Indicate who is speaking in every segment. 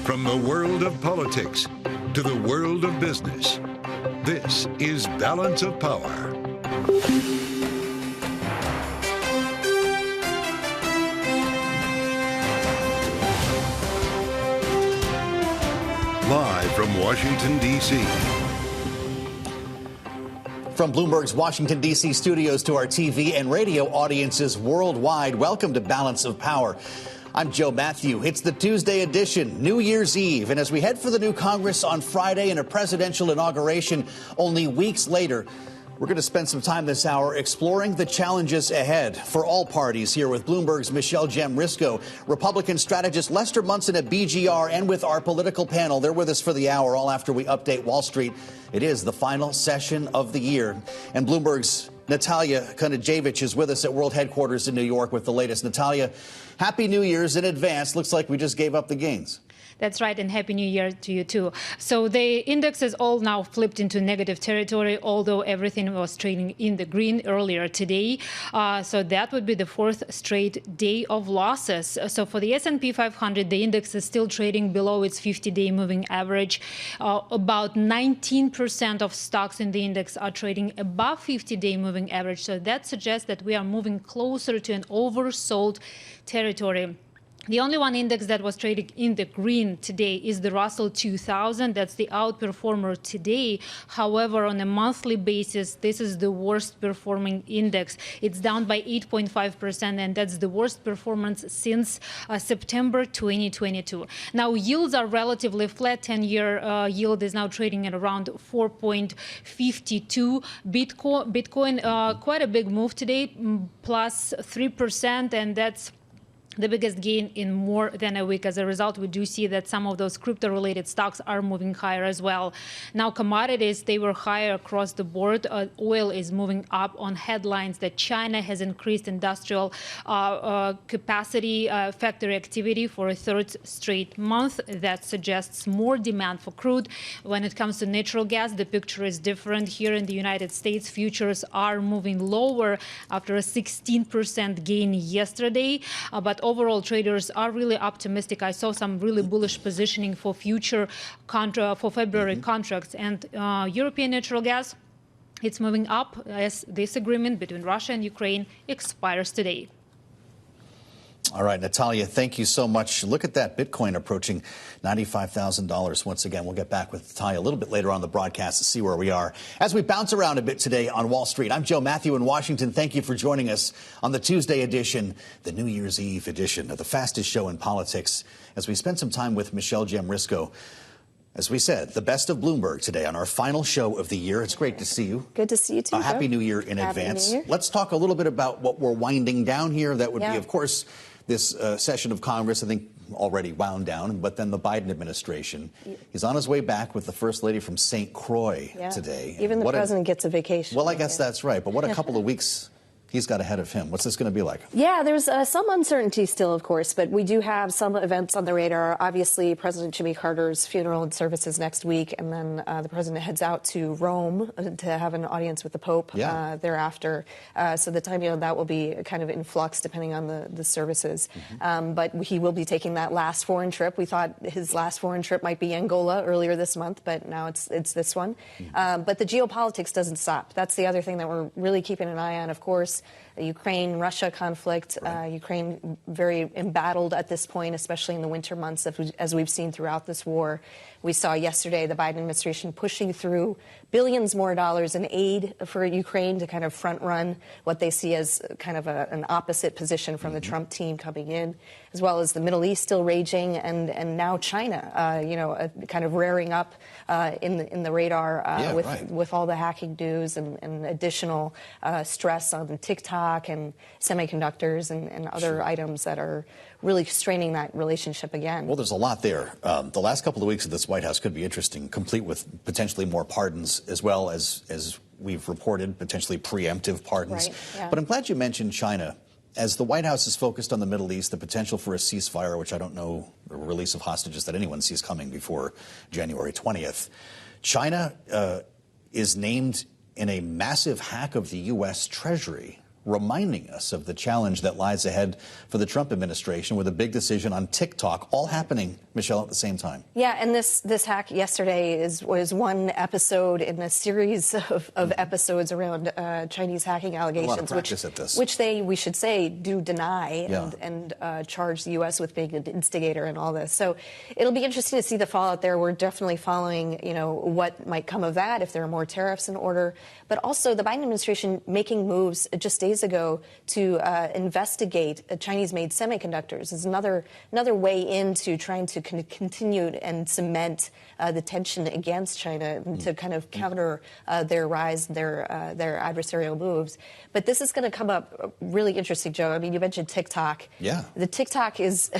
Speaker 1: From the world of politics to the world of business, this is Balance of Power. Live from Washington, D.C.
Speaker 2: From Bloomberg's Washington, D.C. studios to our TV and radio audiences worldwide, welcome to Balance of Power. I'm Joe Matthew. It's the Tuesday edition, New Year's Eve. And as we head for the new Congress on Friday and a presidential inauguration only weeks later, we're going to spend some time this hour exploring the challenges ahead for all parties here with Bloomberg's Jeanne Sheehan, Republican strategist Lester Munson at BGR, and with our political panel. They're with us for the hour, all after we update Wall Street. It is the final session of the year. And Bloomberg's Natalia Konajevich is with us at World Headquarters in New York with the latest. Natalia, Happy New Year's in advance. Looks like we just gave up the gains.
Speaker 3: That's right, and Happy New Year to you, too. So the indexes all now flipped into negative territory, although everything was trading in the green earlier today. So that would be the fourth straight day of losses. So for the S&P 500, the index is still trading below its 50-day moving average. About 19% of stocks in the index are trading above 50-day moving average. So that suggests that we are moving closer to an oversold territory. The only one index that was trading in the green today is the Russell 2000. That's the outperformer today. However, on a monthly basis, this is the worst performing index. It's down by 8.5%, and that's the worst performance since September 2022. Now, yields are relatively flat. 10-year yield is now trading at around 4.52. Bitcoin, quite a big move today, plus 3%, and that's the biggest gain in more than a week. As a result, we do see that some of those crypto-related stocks are moving higher as well. Now, commodities, they were higher across the board. Oil is moving up on headlines that China has increased industrial capacity, factory activity for a third straight month. That suggests more demand for crude. When it comes to natural gas, the picture is different. Here in the United States, futures are moving lower after a 16% gain yesterday. But overall, traders are really optimistic. I saw some really bullish positioning for future for February contracts. And European natural gas, it's moving up as this agreement between Russia and Ukraine expires today.
Speaker 2: All right, Natalia, thank you so much. Look at that, Bitcoin approaching $95,000 once again. We'll get back with Natalia a little bit later on the broadcast to see where we are. As we bounce around a bit today on Wall Street, I'm Joe Matthew in Washington. Thank you for joining us on the Tuesday edition, the New Year's Eve edition of the fastest show in politics, as we spend some time with Jeanne Sheehan. As we said, the best of Bloomberg today on our final show of the year. It's great to see you.
Speaker 4: Good to see you, too.
Speaker 2: Happy New Year in advance.
Speaker 4: New Year.
Speaker 2: Let's talk a little bit about what we're winding down here. That would be, of course, this session of Congress, I think, already wound down, but then the Biden administration. He's on his way back with the First Lady from St. Croix today.
Speaker 4: Even the president gets a vacation.
Speaker 2: Well, I guess that's right. But what a couple of weeks he's got ahead of him. What's this going to be like?
Speaker 4: Yeah, there's some uncertainty still, of course, but we do have some events on the radar. Obviously, President Jimmy Carter's funeral and services next week, and then the president heads out to Rome to have an audience with the Pope thereafter. So the timing of that will be kind of in flux depending on the services. But he will be taking that last foreign trip. We thought his last foreign trip might be Angola earlier this month, but now it's this one. But the geopolitics doesn't stop. That's the other thing that we're really keeping an eye on, of course. The Ukraine-Russia conflict, Ukraine very embattled at this point, especially in the winter months, as we've seen throughout this war. We saw yesterday the Biden administration pushing through billions more dollars in aid for Ukraine to kind of front-run what they see as kind of an opposite position from the Trump team coming in, as well as the Middle East still raging, and now China, kind of rearing up in the radar with all the hacking news and additional stress on TikTok and semiconductors and other items that are really straining that relationship again.
Speaker 2: Well, there's a lot there. The last couple of weeks of this White House could be interesting, complete with potentially more pardons, as well as we've reported, potentially preemptive pardons. But I'm glad you mentioned China. As the White House is focused on the Middle East, the potential for a ceasefire, which I don't know, the release of hostages that anyone sees coming before January 20th, China is named in a massive hack of the U.S. Treasury. reminding us of the challenge that lies ahead for the Trump administration with a big decision on TikTok, all happening, Michelle, at the same time.
Speaker 4: Yeah, and this hack yesterday was one episode in a series of episodes around Chinese hacking allegations,
Speaker 2: a lot of practice at this.
Speaker 4: Which we should say, do deny and charge the U.S. with being an instigator in all this. So it'll be interesting to see the fallout there. We're definitely following, what might come of that, if there are more tariffs in order. But also the Biden administration making moves just days ago to investigate Chinese-made semiconductors is another way into trying to continue and cement the tension against China and to kind of counter their rise, their adversarial moves. But this is going to come up really interesting, Joe. I mean, you mentioned TikTok.
Speaker 2: Yeah.
Speaker 4: The TikTok is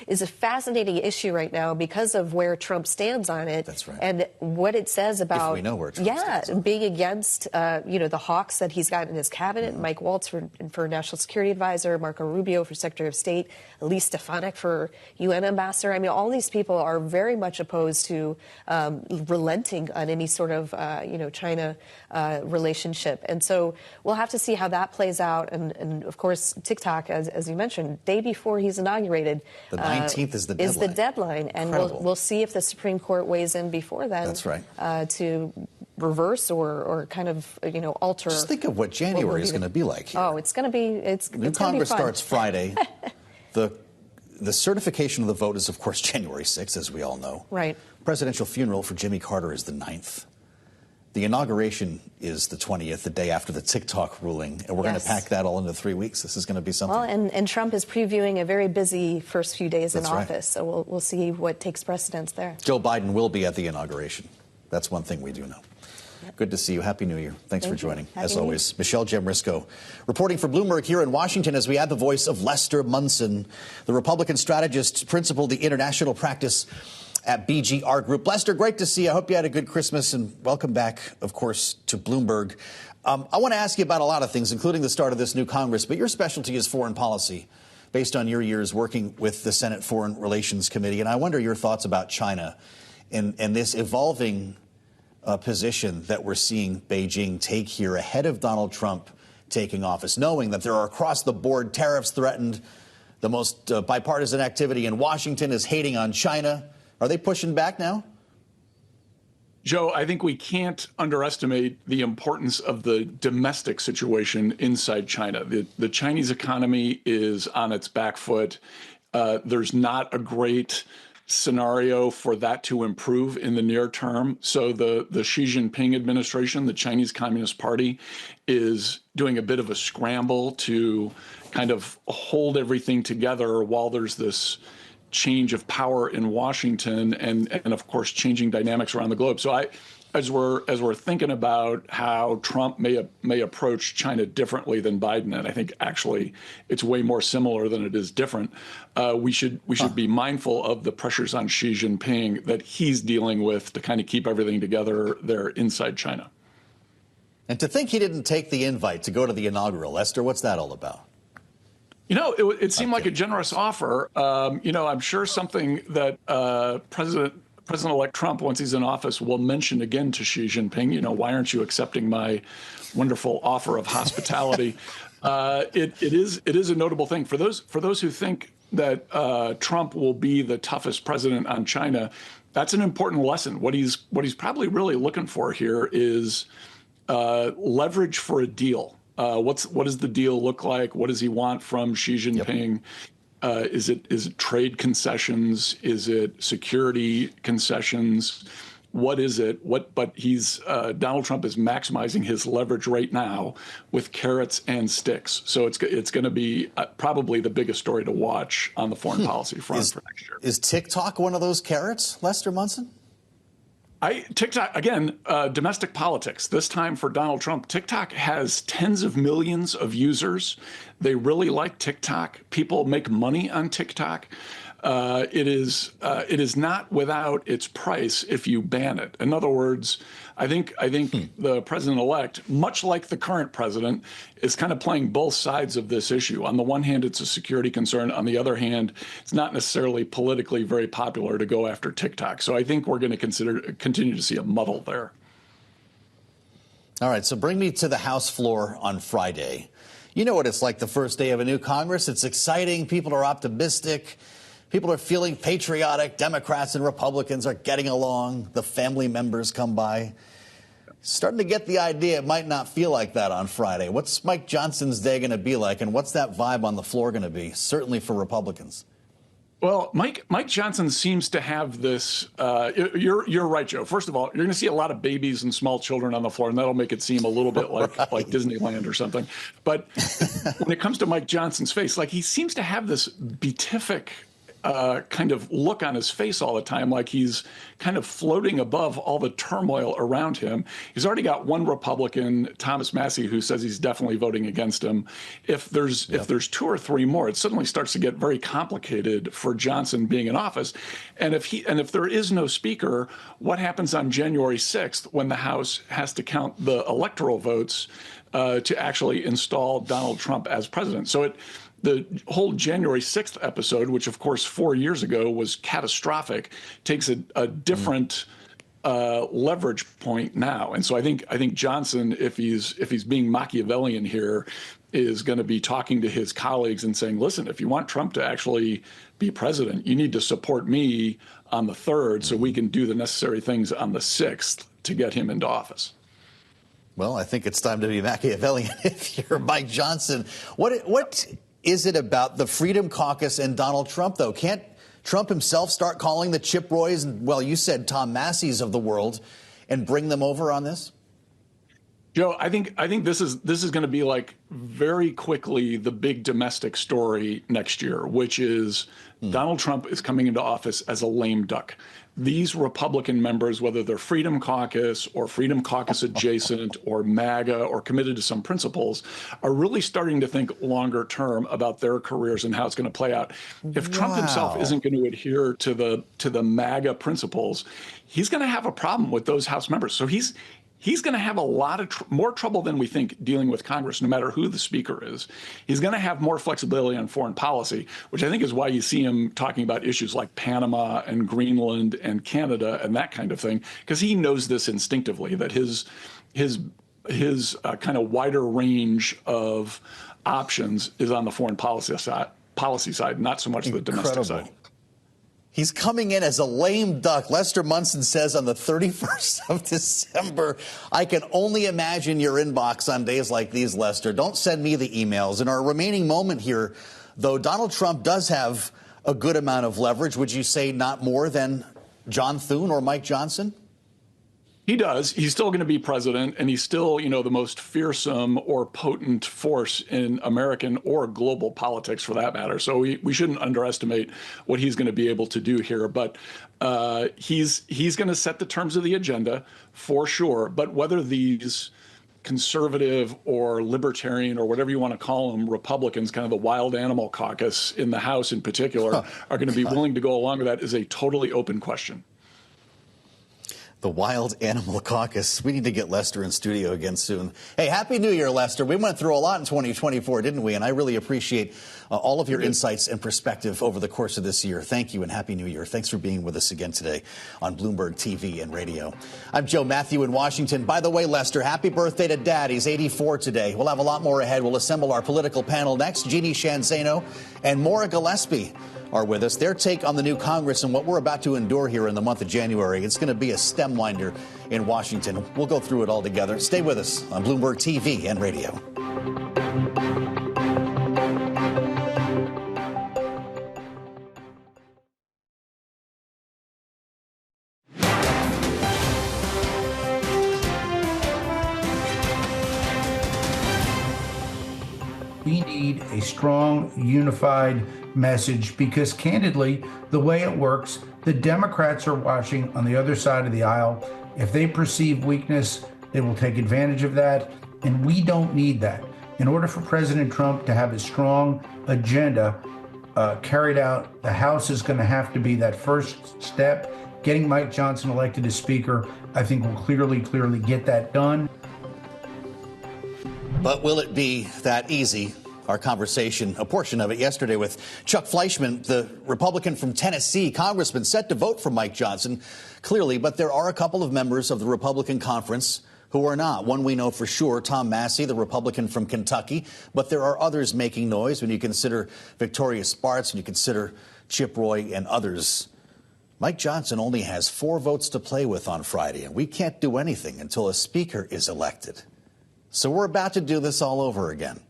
Speaker 4: a fascinating issue right now because of where Trump stands on it.
Speaker 2: That's right.
Speaker 4: And what it says about,
Speaker 2: if we know where Trump stands on it.
Speaker 4: Being against, the hawks that he's got in his cabinet, Mike Waltz for National Security Advisor, Marco Rubio for Secretary of State, Elise Stefanik for UN Ambassador. I mean, all these people are very much opposed to relenting on any sort of, China relationship. And so we'll have to see how that plays out. And of course, TikTok, as you mentioned, day before he's inaugurated.
Speaker 2: The 19th is the deadline.
Speaker 4: And we'll see if the Supreme Court weighs in before then.
Speaker 2: That's right.
Speaker 4: To reverse or kind of, alter.
Speaker 2: Just think of what January is going to be like here.
Speaker 4: Oh, it's going to be,
Speaker 2: New Congress starts Friday. The certification of the vote is, of course, January 6th, as we all know.
Speaker 4: Right.
Speaker 2: Presidential funeral for Jimmy Carter is the 9th. The inauguration is the 20th, the day after the TikTok ruling, and we're going to pack that all into 3 weeks. This is going to be something.
Speaker 4: Well, and Trump is previewing a very busy first few days in office, so we'll see what takes precedence there.
Speaker 2: Joe Biden will be at the inauguration. That's one thing we do know. Good to see you. Happy New Year. Thanks for joining, as always. Michelle Jamrisco reporting for Bloomberg here in Washington as we add the voice of Lester Munson, the Republican strategist, principal, the international practice at BGR Group. Lester, great to see you. I hope you had a good Christmas, and welcome back, of course, to Bloomberg. I want to ask you about a lot of things, including the start of this new Congress, but your specialty is foreign policy, based on your years working with the Senate Foreign Relations Committee. And I wonder your thoughts about China and this evolving position that we're seeing Beijing take here ahead of Donald Trump taking office, knowing that there are across-the-board tariffs threatened. The most bipartisan activity in Washington is hating on China. Are they pushing back now?
Speaker 5: Joe, I think we can't underestimate the importance of the domestic situation inside China. The Chinese economy is on its back foot. There's not a great scenario for that to improve in the near term. So the Xi Jinping administration, the Chinese Communist Party, is doing a bit of a scramble to kind of hold everything together while there's this change of power in Washington and of course changing dynamics around the globe. So as we're thinking about how Trump may approach China differently than Biden, and I think actually it's way more similar than it is different, we should be mindful of the pressures on Xi Jinping that he's dealing with to kind of keep everything together there inside China.
Speaker 2: And to think he didn't take the invite to go to the inaugural, Lester, what's that all about?
Speaker 5: It seemed like a generous offer. I'm sure something that President-elect Trump, once he's in office, will mention again to Xi Jinping. Why aren't you accepting my wonderful offer of hospitality? It is a notable thing for those who think that Trump will be the toughest president on China. That's an important lesson. What he's probably really looking for here is leverage for a deal. What does the deal look like? What does he want from Xi Jinping? Is it trade concessions? Is it security concessions? What is it? But Donald Trump is maximizing his leverage right now with carrots and sticks. So it's going to be probably the biggest story to watch on the foreign policy front for next year.
Speaker 2: Is TikTok one of those carrots, Lester Munson?
Speaker 5: TikTok, again, domestic politics. This time for Donald Trump, TikTok has tens of millions of users. They really like TikTok. People make money on TikTok. It is not without its price if you ban it. In other words, I think the president-elect, much like the current president, is kind of playing both sides of this issue. On the one hand, it's a security concern. On the other hand, it's not necessarily politically very popular to go after TikTok. So I think we're going to continue to see a muddle there.
Speaker 2: All right, so bring me to the House floor on Friday. You know what it's like the first day of a new Congress. It's exciting. People are optimistic. People are feeling patriotic. Democrats and Republicans are getting along. The family members come by. Starting to get the idea it might not feel like that on Friday. What's Mike Johnson's day going to be like, and what's that vibe on the floor going to be, certainly for Republicans?
Speaker 5: Well, Mike Johnson seems to have this. You're right, Joe. First of all, you're going to see a lot of babies and small children on the floor, and that'll make it seem a little bit like Disneyland or something. But when it comes to Mike Johnson's face, like, he seems to have this beatific kind of look on his face all the time, like he's kind of floating above all the turmoil around him. He's already got one Republican, Thomas Massie, who says he's definitely voting against him. If there's two or three more, it suddenly starts to get very complicated for Johnson being in office. And if there is no speaker, what happens on January 6th when the House has to count the electoral votes to actually install Donald Trump as president? So the whole January 6th episode, which, of course, 4 years ago was catastrophic, takes a different leverage point now. And so I think Johnson, if he's being Machiavellian here, is going to be talking to his colleagues and saying, listen, if you want Trump to actually be president, you need to support me on the 3rd so we can do the necessary things on the 6th to get him into office.
Speaker 2: Well, I think it's time to be Machiavellian if you're Mike Johnson. What is it about the Freedom Caucus and Donald Trump, though? Can't Trump himself start calling the Chip Roys and, well, you said Tom Massie's of the world, and bring them over on this?
Speaker 5: Joe, I think this is going to be, like, very quickly the big domestic story next year, which is Donald Trump is coming into office as a lame duck. These Republican members, whether they're Freedom Caucus or Freedom Caucus adjacent or MAGA or committed to some principles, are really starting to think longer term about their careers and how it's going to play out. If Trump himself isn't going to adhere to the MAGA principles, he's going to have a problem with those House members. So he's going to have a lot of more trouble than we think dealing with Congress, no matter who the speaker is. He's going to have more flexibility on foreign policy, which I think is why you see him talking about issues like Panama and Greenland and Canada and that kind of thing, because he knows this instinctively, that his kind of wider range of options is on the foreign policy side, not so much the domestic side.
Speaker 2: He's coming in as a lame duck. Lester Munson says on the 31st of December, I can only imagine your inbox on days like these, Lester. Don't send me the emails. In our remaining moment here, though, Donald Trump does have a good amount of leverage. Would you say not more than John Thune or Mike Johnson?
Speaker 5: He does. He's still going to be president, and he's still, the most fearsome or potent force in American or global politics, for that matter. So we shouldn't underestimate what he's going to be able to do here. But he's going to set the terms of the agenda for sure. But whether these conservative or libertarian or whatever you want to call them, Republicans, kind of the wild animal caucus in the House in particular, are going to be willing to go along with that is a totally open question.
Speaker 2: The Wild Animal Caucus. We need to get Lester in studio again soon. Hey, Happy New Year, Lester. We went through a lot in 2024, didn't we? And I really appreciate all of your insights and perspective over the course of this year. Thank you and Happy New Year. Thanks for being with us again today on Bloomberg TV and radio. I'm Joe Matthew in Washington. By the way, Lester, happy birthday to Dad. He's 84 today. We'll have a lot more ahead. We'll assemble our political panel next. Jeanne Sheehan Zaino and Maura Gillespie are with us. Their take on the new Congress and what we're about to endure here in the month of January. It's going to be a stem winder in Washington. We'll go through it all together. Stay with us on Bloomberg TV and radio.
Speaker 6: We need a strong, unified message because, candidly, the way it works, the Democrats are watching on the other side of the aisle. If they perceive weakness, they will take advantage of that, and we don't need that. In order for President Trump to have a strong agenda carried out, the House is going to have to be that first step. Getting Mike Johnson elected as Speaker, I think, will clearly get that done.
Speaker 2: But will it be that easy? Our conversation, a portion of it yesterday with Chuck Fleischman, the Republican from Tennessee, congressman set to vote for Mike Johnson, clearly. But there are a couple of members of the Republican conference who are not. One we know for sure, Tom Massie, the Republican from Kentucky. But there are others making noise when you consider Victoria Spartz, when you consider Chip Roy and others. Mike Johnson only has 4 votes to play with on Friday, and we can't do anything until a speaker is elected. So we're about to do this all over again.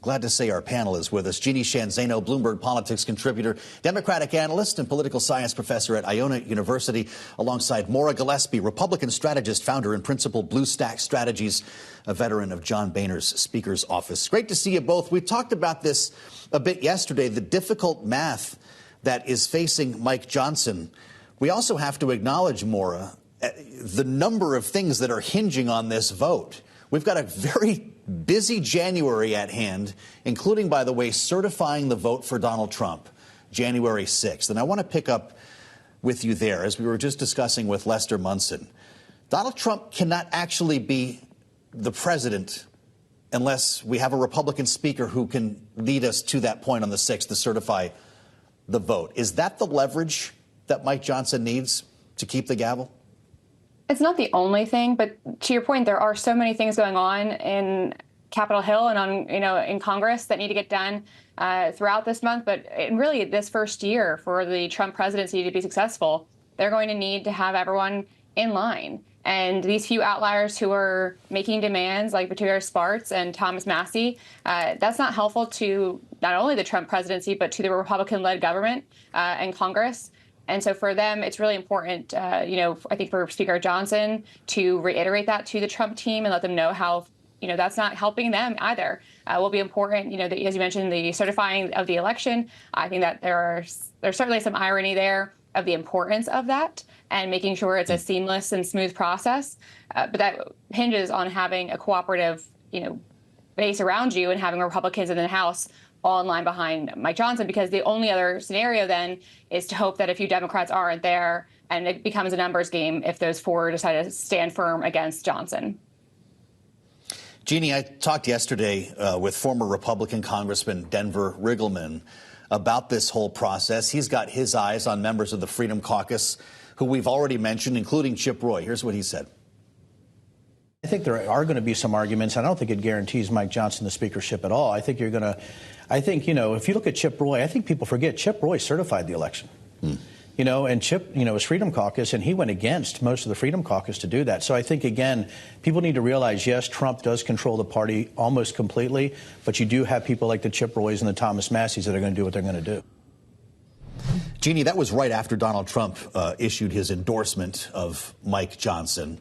Speaker 2: Glad to say our panel is with us. Jeanne Sheehan Zaino, Bloomberg politics contributor, Democratic analyst, and political science professor at Iona University, alongside Maura Gillespie, Republican strategist, founder and principal, Bluestack Stategies, a veteran of John Boehner's Speaker's office. Great to see you both. We talked about this a bit yesterday, the difficult math that is facing Mike Johnson. We also have to acknowledge, Maura, the number of things that are hinging on this vote. We've got a very busy January at hand, including, by the way, certifying the vote for Donald Trump, January 6th. And I want to pick up with you there, as we were just discussing with Lester Munson. Donald Trump cannot actually be the president unless we have a Republican speaker who can lead us to that point on the 6th to certify the vote. Is that the leverage that Mike Johnson needs to keep the gavel?
Speaker 7: It's not the only thing, but to your point, there are so many things going on in Capitol Hill and on, in Congress that need to get done throughout this month. But really, this first year for the Trump presidency to be successful, they're going to need to have everyone in line. And these few outliers who are making demands, like Victoria Spartz and Thomas Massie, that's not helpful to not only the Trump presidency, but to the Republican-led government and Congress. And so for them, it's really important, I think for Speaker Johnson to reiterate that to the Trump team and let them know how, that's not helping them either. Will be important, as you mentioned, the certifying of the election. I think that there's certainly some irony there of the importance of that and making sure it's a seamless and smooth process. But that hinges on having a cooperative, base around you and having Republicans in the House all in line behind Mike Johnson, because the only other scenario then is to hope that a few Democrats aren't there and it becomes a numbers game if those 4 decide to stand firm against Johnson.
Speaker 2: Jeanne, I talked yesterday with former Republican Congressman Denver Riggleman about this whole process. He's got his eyes on members of the Freedom Caucus who we've already mentioned, including Chip Roy. Here's what he said.
Speaker 8: I think there are going to be some arguments. I don't think it guarantees Mike Johnson the speakership at all. I think if you look at Chip Roy, I think people forget Chip Roy certified the election. And Chip, was Freedom Caucus, and he went against most of the Freedom Caucus to do that. So I think, again, people need to realize, yes, Trump does control the party almost completely, but you do have people like the Chip Roys and the Thomas Massies that are going to do what they're going to do.
Speaker 2: Jeanne, that was right after Donald Trump issued his endorsement of Mike Johnson.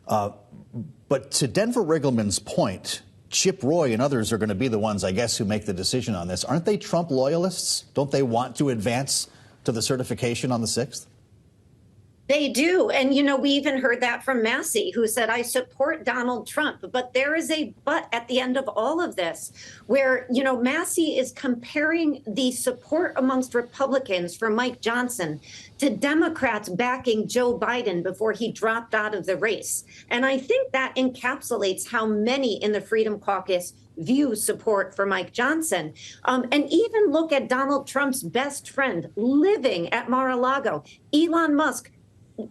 Speaker 2: But to Denver Riggleman's point, Chip Roy and others are going to be the ones, I guess, who make the decision on this. Aren't they Trump loyalists? Don't they want to advance to the certification on the 6th?
Speaker 9: They do. And, we even heard that from Massie, who said, I support Donald Trump. But there is a but at the end of all of this, where, Massie is comparing the support amongst Republicans for Mike Johnson to Democrats backing Joe Biden before he dropped out of the race. And I think that encapsulates how many in the Freedom Caucus view support for Mike Johnson. And even look at Donald Trump's best friend living at Mar-a-Lago, Elon Musk,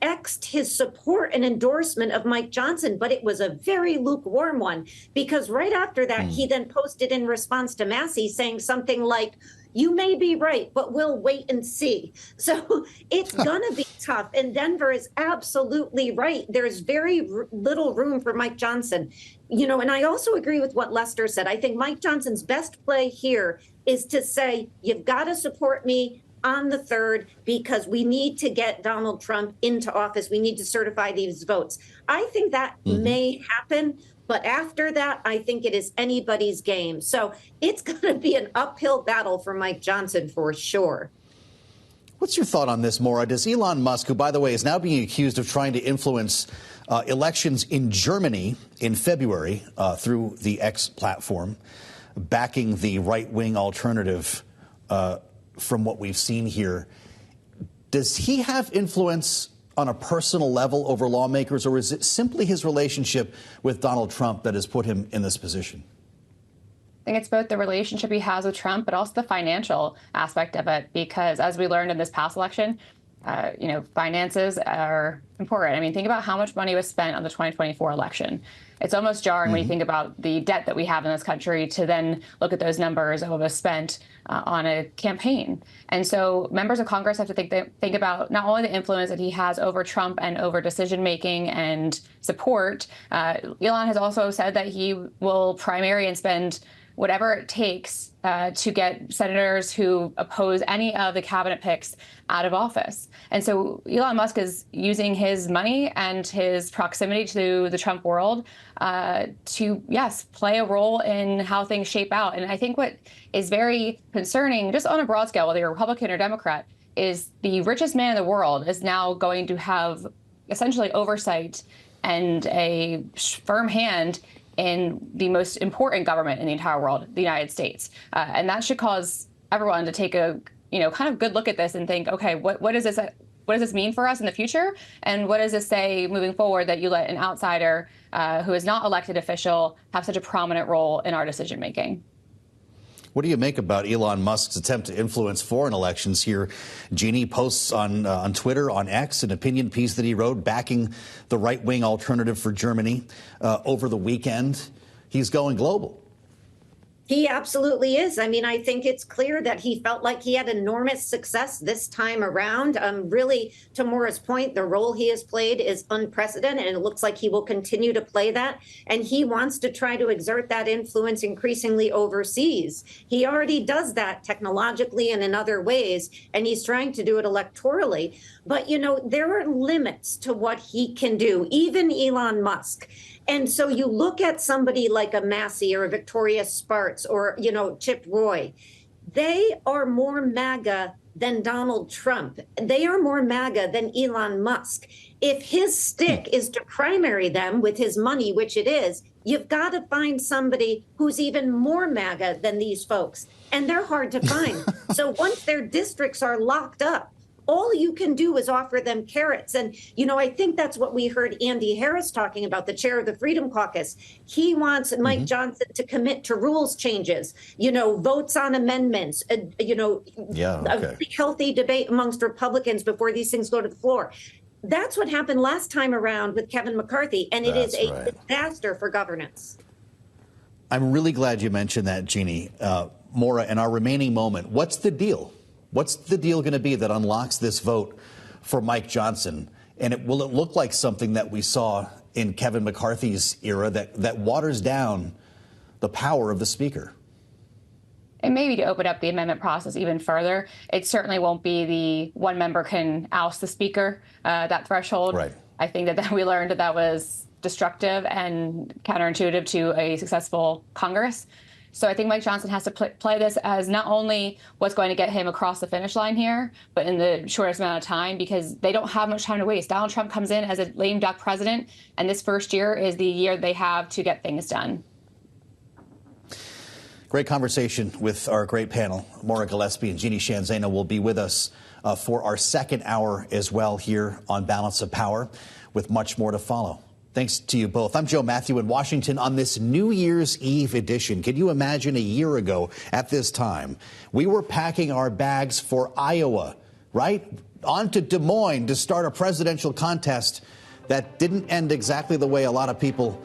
Speaker 9: X'd his support and endorsement of Mike Johnson, but it was a very lukewarm one, because right after that, he then posted in response to Massie saying something like, you may be right, but we'll wait and see. So it's going to be tough. And Denver is absolutely right. There's very little room for Mike Johnson. And I also agree with what Lester said. I think Mike Johnson's best play here is to say, you've got to support me on the 3rd, because we need to get Donald Trump into office. We need to certify these votes. I think that may happen. But after that, I think it is anybody's game. So it's going to be an uphill battle for Mike Johnson for sure.
Speaker 2: What's your thought on this, Maura? Does Elon Musk, who, by the way, is now being accused of trying to influence elections in Germany in February through the X platform, backing the right-wing alternative from what we've seen here, does he have influence on a personal level over lawmakers, or is it simply his relationship with Donald Trump that has put him in this position?
Speaker 7: I think it's both the relationship he has with Trump, but also the financial aspect of it, because as we learned in this past election, finances are important. I mean, think about how much money was spent on the 2024 election. It's almost jarring when you think about the debt that we have in this country to then look at those numbers of what was spent on a campaign. And so members of Congress have to think about not only the influence that he has over Trump and over decision making and support. Elon has also said that he will primary and spend whatever it takes to get senators who oppose any of the cabinet picks out of office. And so Elon Musk is using his money and his proximity to the Trump world to, yes, play a role in how things shape out. And I think what is very concerning, just on a broad scale, whether you're Republican or Democrat, is the richest man in the world is now going to have essentially oversight and a firm hand in the most important government in the entire world, the United States. And that should cause everyone to take a, kind of good look at this and think, okay, what does this mean for us in the future? And what does this say moving forward that you let an outsider who is not elected official have such a prominent role in our decision making?
Speaker 2: What do you make about Elon Musk's attempt to influence foreign elections here? Jeanne posts on Twitter, on X, an opinion piece that he wrote backing the right-wing alternative for Germany over the weekend. He's going global.
Speaker 9: He absolutely is. I mean, I think it's clear that he felt like he had enormous success this time around. Really, to Maura's point, the role he has played is unprecedented, and it looks like he will continue to play that. And he wants to try to exert that influence increasingly overseas. He already does that technologically and in other ways, and he's trying to do it electorally. But, there are limits to what he can do, even Elon Musk. And so you look at somebody like a Massey or a Victoria Spartz or, Chip Roy. They are more MAGA than Donald Trump. They are more MAGA than Elon Musk. If his stick is to primary them with his money, which it is, you've got to find somebody who's even more MAGA than these folks. And they're hard to find. So once their districts are locked up, all you can do is offer them carrots. And, I think that's what we heard Andy Harris talking about, the chair of the Freedom Caucus. He wants Mike Johnson to commit to rules changes, votes on amendments, a really healthy debate amongst Republicans before these things go to the floor. That's what happened last time around with Kevin McCarthy, and it is a disaster for governance.
Speaker 2: I'm really glad you mentioned that, Jeanne. Maura, in our remaining moment, what's the deal? What's the deal going to be that unlocks this vote for Mike Johnson? And will it look like something that we saw in Kevin McCarthy's era that waters down the power of the speaker?
Speaker 7: And maybe to open up the amendment process even further. It certainly won't be the one member can oust the speaker, that threshold. Right. I think that we learned that was destructive and counterintuitive to a successful Congress. So I think Mike Johnson has to play this as not only what's going to get him across the finish line here, but in the shortest amount of time, because they don't have much time to waste. Donald Trump comes in as a lame duck president, and this first year is the year they have to get things done.
Speaker 2: Great conversation with our great panel. Maura Gillespie and Jeanne Sheehan Zaino will be with us for our second hour as well here on Balance of Power, with much more to follow. Thanks to you both. I'm Joe Matthew in Washington on this New Year's Eve edition. Can you imagine a year ago at this time, we were packing our bags for Iowa, right? On to Des Moines to start a presidential contest that didn't end exactly the way a lot of people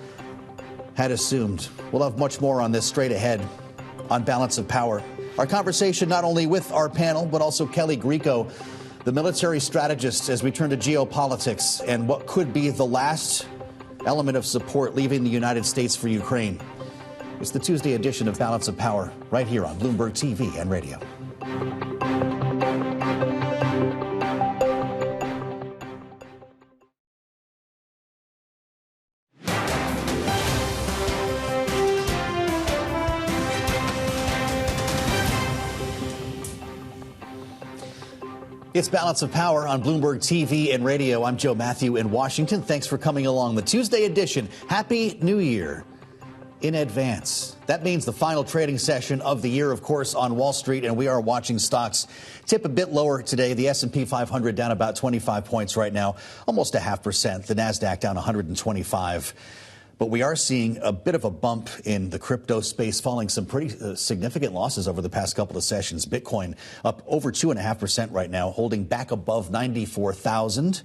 Speaker 2: had assumed. We'll have much more on this straight ahead on Balance of Power. Our conversation not only with our panel, but also Kelly Grieco, the military strategist, as we turn to geopolitics and what could be the last element of support leaving the United States for Ukraine. It's the Tuesday edition of Balance of Power right here on Bloomberg TV and radio. It's Balance of Power on Bloomberg TV and radio. I'm Joe Matthew in Washington. Thanks for coming along. The Tuesday edition. Happy New Year in advance. That means the final trading session of the year, of course, on Wall Street, and we are watching stocks tip a bit lower today. The S&P 500 down about 25 points right now, almost 0.5%. The NASDAQ down 125. But we are seeing a bit of a bump in the crypto space, falling some pretty significant losses over the past couple of sessions. Bitcoin up over 2.5% right now, holding back above 94,000.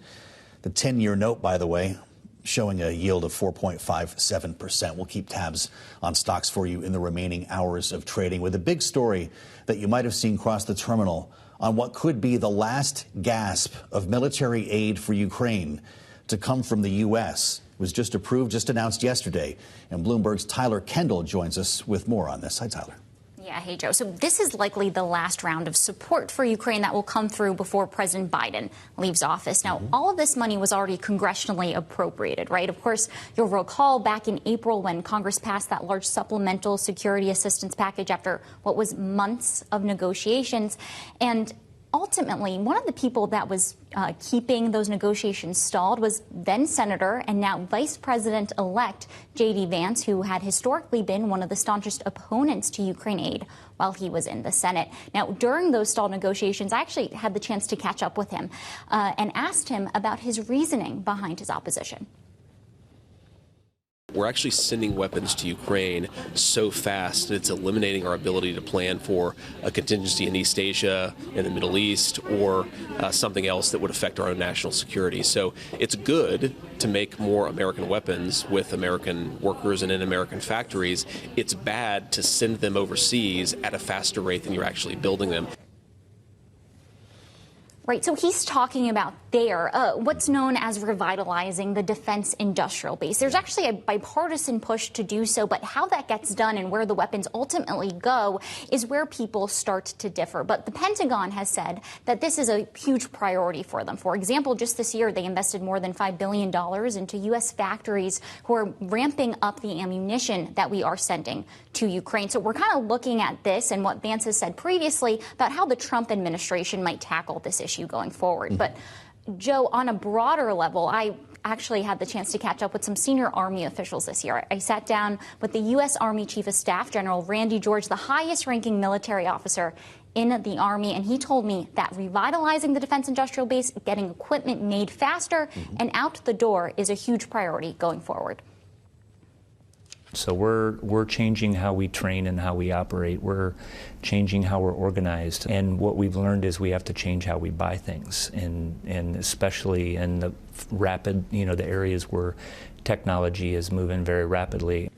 Speaker 2: The 10-year note, by the way, showing a yield of 4.57%. We'll keep tabs on stocks for you in the remaining hours of trading, with a big story that you might have seen cross the terminal on what could be the last gasp of military aid for Ukraine to come from the U.S. was just approved, just announced yesterday. And Bloomberg's Tyler Kendall joins us with more on this. Hi, Tyler.
Speaker 10: Yeah, hey, Joe. So this is likely the last round of support for Ukraine that will come through before President Biden leaves office. Now, all of this money was already congressionally appropriated, right? Of course, you'll recall back in April when Congress passed that large supplemental security assistance package after what was months of negotiations. And ultimately, one of the people that was keeping those negotiations stalled was then Senator and now Vice President-elect J.D. Vance, who had historically been one of the staunchest opponents to Ukraine aid while he was in the Senate. Now, during those stalled negotiations, I actually had the chance to catch up with him and asked him about his reasoning behind his opposition.
Speaker 11: We're actually sending weapons to Ukraine so fast that it's eliminating our ability to plan for a contingency in East Asia, in the Middle East, or something else that would affect our own national security. So it's good to make more American weapons with American workers and in American factories. It's bad to send them overseas at a faster rate than you're actually building them.
Speaker 10: Right. So he's talking about what's known as revitalizing the defense industrial base. There's actually a bipartisan push to do so, but how that gets done and where the weapons ultimately go is where people start to differ. But the Pentagon has said that this is a huge priority for them. For example, just this year, they invested more than $5 billion into U.S. factories who are ramping up the ammunition that we are sending to Ukraine. So we're kind of looking at this and what Vance has said previously about how the Trump administration might tackle this issue going forward. But Joe, on a broader level, I actually had the chance to catch up with some senior Army officials this year. I sat down with the U.S. Army Chief of Staff, General Randy George, the highest-ranking military officer in the Army, and he told me that revitalizing the defense industrial base, getting equipment made faster and out the door is a huge priority going forward.
Speaker 12: So we're changing how we train and how we operate. We're changing how we're organized. And what we've learned is we have to change how we buy things, and especially in the rapid, the areas where technology is moving very rapidly.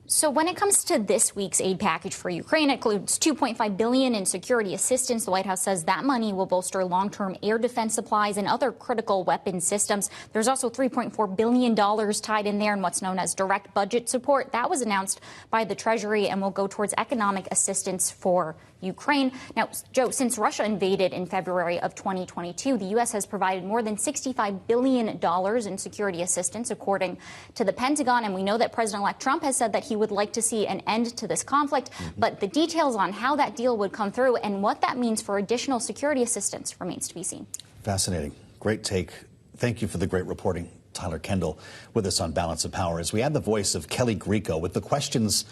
Speaker 10: So when it comes to this week's aid package for Ukraine, it includes $2.5 billion in security assistance. The White House says that money will bolster long-term air defense supplies and other critical weapon systems. There's also $3.4 billion tied in there in what's known as direct budget support. That was announced by the Treasury and will go towards economic assistance for Ukraine. Now, Joe, since Russia invaded in February of 2022, the U.S. has provided more than $65 billion in security assistance, according to the Pentagon. And we know that President-elect Trump has said that he would like to see an end to this conflict. But the details on how that deal would come through and what that means for additional security assistance remains to be seen.
Speaker 2: Fascinating. Great take. Thank you for the great reporting. Tyler Kendall with us on Balance of Power. As we add the voice of Kelly Grieco with the questions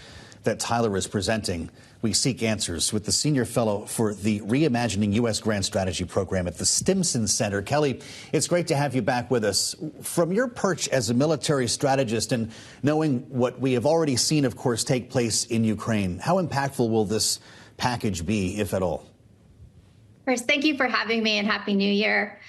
Speaker 2: that Tyler is presenting, we seek answers with the senior fellow for the Reimagining U.S. Grand Strategy program at the Stimson Center. Kelly, it's great to have you back with us. From your perch as a military strategist and knowing what we have already seen, of course, take place in Ukraine, how impactful will this package be, if at all?
Speaker 13: First, thank you for having me and Happy New Year.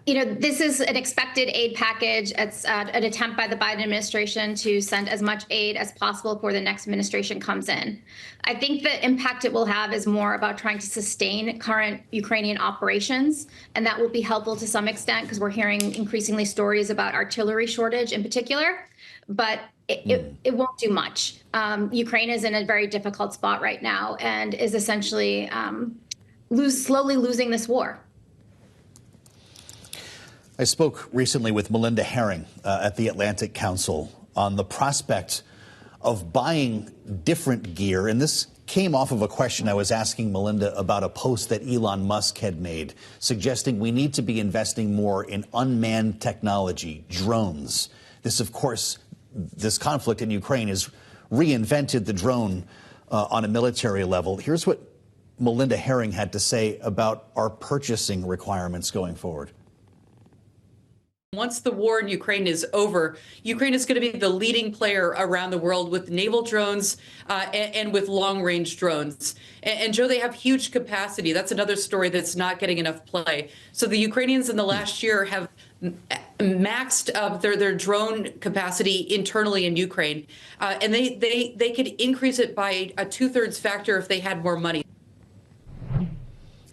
Speaker 13: This is an expected aid package. It's an attempt by the Biden administration to send as much aid as possible before the next administration comes in. I think the impact it will have is more about trying to sustain current Ukrainian operations, and that will be helpful to some extent because we're hearing increasingly stories about artillery shortage in particular, but it won't do much. Ukraine is in a very difficult spot right now and is essentially slowly losing this war.
Speaker 2: I spoke recently with Melinda Herring at the Atlantic Council on the prospect of buying different gear. And this came off of a question I was asking Melinda about a post that Elon Musk had made, suggesting we need to be investing more in unmanned technology, drones. This, of course, this conflict in Ukraine has reinvented the drone on a military level. Here's what Melinda Herring had to say about our purchasing requirements going forward.
Speaker 14: once the war in Ukraine is over, Ukraine is going to be the leading player around the world with naval drones and with long-range drones. And Joe, they have huge capacity. That's another story that's not getting enough play. So the Ukrainians in the last year have maxed up their drone capacity internally in Ukraine, and they could increase it by a 2/3 factor if they had more money.